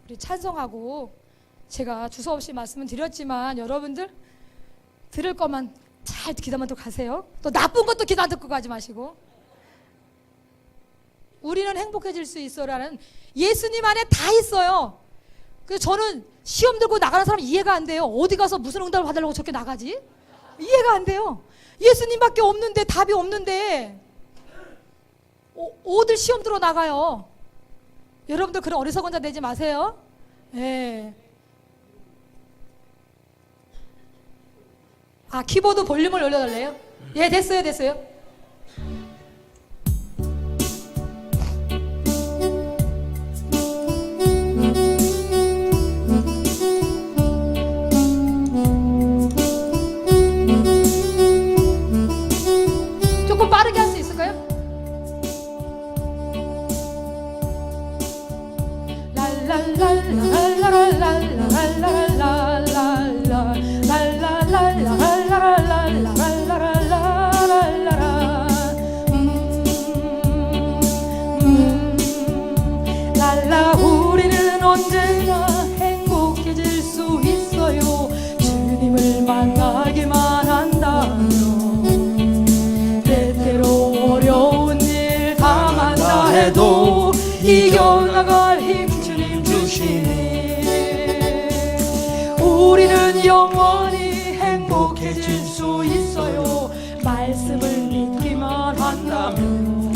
Speaker 2: 우리 찬송하고 제가 주저없이 말씀을 드렸지만 여러분들 들을 것만 잘 귀담아 듣고 가세요. 또 나쁜 것도 귀담아 듣고 가지 마시고 우리는 행복해질 수 있어라는 예수님 안에 다 있어요. 그래서 저는 시험 들고 나가는 사람 이해가 안 돼요. 어디 가서 무슨 응답을 받으려고 저렇게 나가지? 이해가 안 돼요. 예수님밖에 없는데 답이 없는데 어딜 시험 들어 나가요. 여러분들 그런 어리석은 자 되지 마세요. 예. 키보드 볼륨을 올려달래요? 예, 됐어요. 조금 빠르게 할 수 있을까요? 우리는 언제나 행복해질 수 있어요. 주님을 만나기만 한다면 때때로 어려운 일 당한다 해도 이겨나갈 힘 주님 주시니 우리는 영원히 행복해질 수 있어요. 말씀을 믿기만 한다면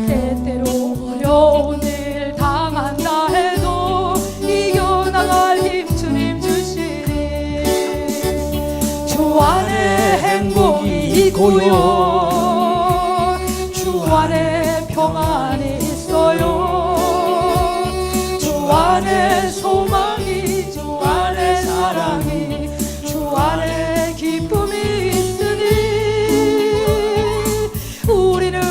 Speaker 2: 때때로 어려운 일 당한다 해도 이겨나갈 힘 주님 주시니 주 안에 행복이 있고요. 주 안에 평안이 있어요. 주 안에 소망이 주 안에 사랑이 주 안에 기쁨이 있으니 우리는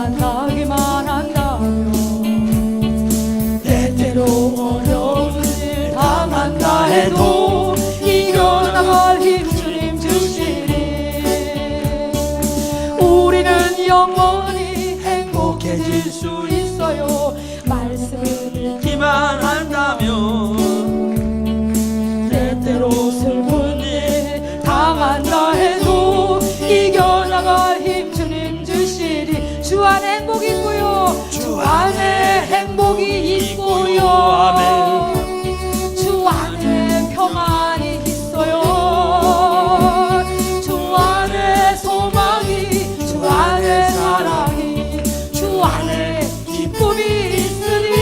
Speaker 2: 만나기만 한다면 때때로 어려운 일 당한다 해도 이겨나갈 힘 주님 주시리. 우리는 영원히 행복해질 수 있어요. 말씀을
Speaker 3: 듣기만 한다면
Speaker 2: 때때로 슬픈 일 당한다 해도 이겨나갈 힘 주님 주시리. 주 안에 행복이 있고요. 주 안에 행복이 있고요.
Speaker 3: 아멘.
Speaker 2: 주 안에 평안이 있어요. 주 안에 소망이, 주 안에 사랑이, 주 안에 기쁨이 있으니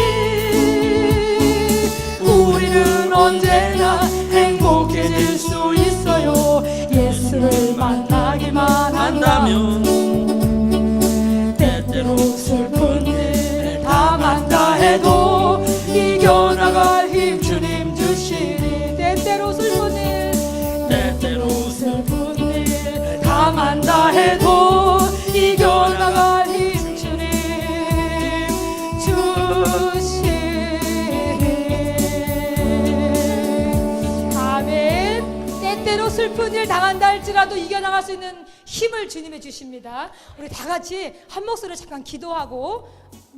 Speaker 2: 우리는 언제나 행복해질 수 있어요. 예수를 만나기만 한다면 때때로 슬픈 일 당한다 해도 이겨나갈 힘 주님 주시니. 때때로 슬픈 일, 때때로 슬픈 일 당한다 해도 이겨나갈 힘 주님 주시니. 아멘. 때때로 슬픈 일 당한다 할지라도 이겨나갈 수 있는 힘을 주님이 주십니다. 우리 다 같이 한 목소리로 잠깐 기도하고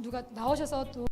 Speaker 2: 누가 나오셔서 또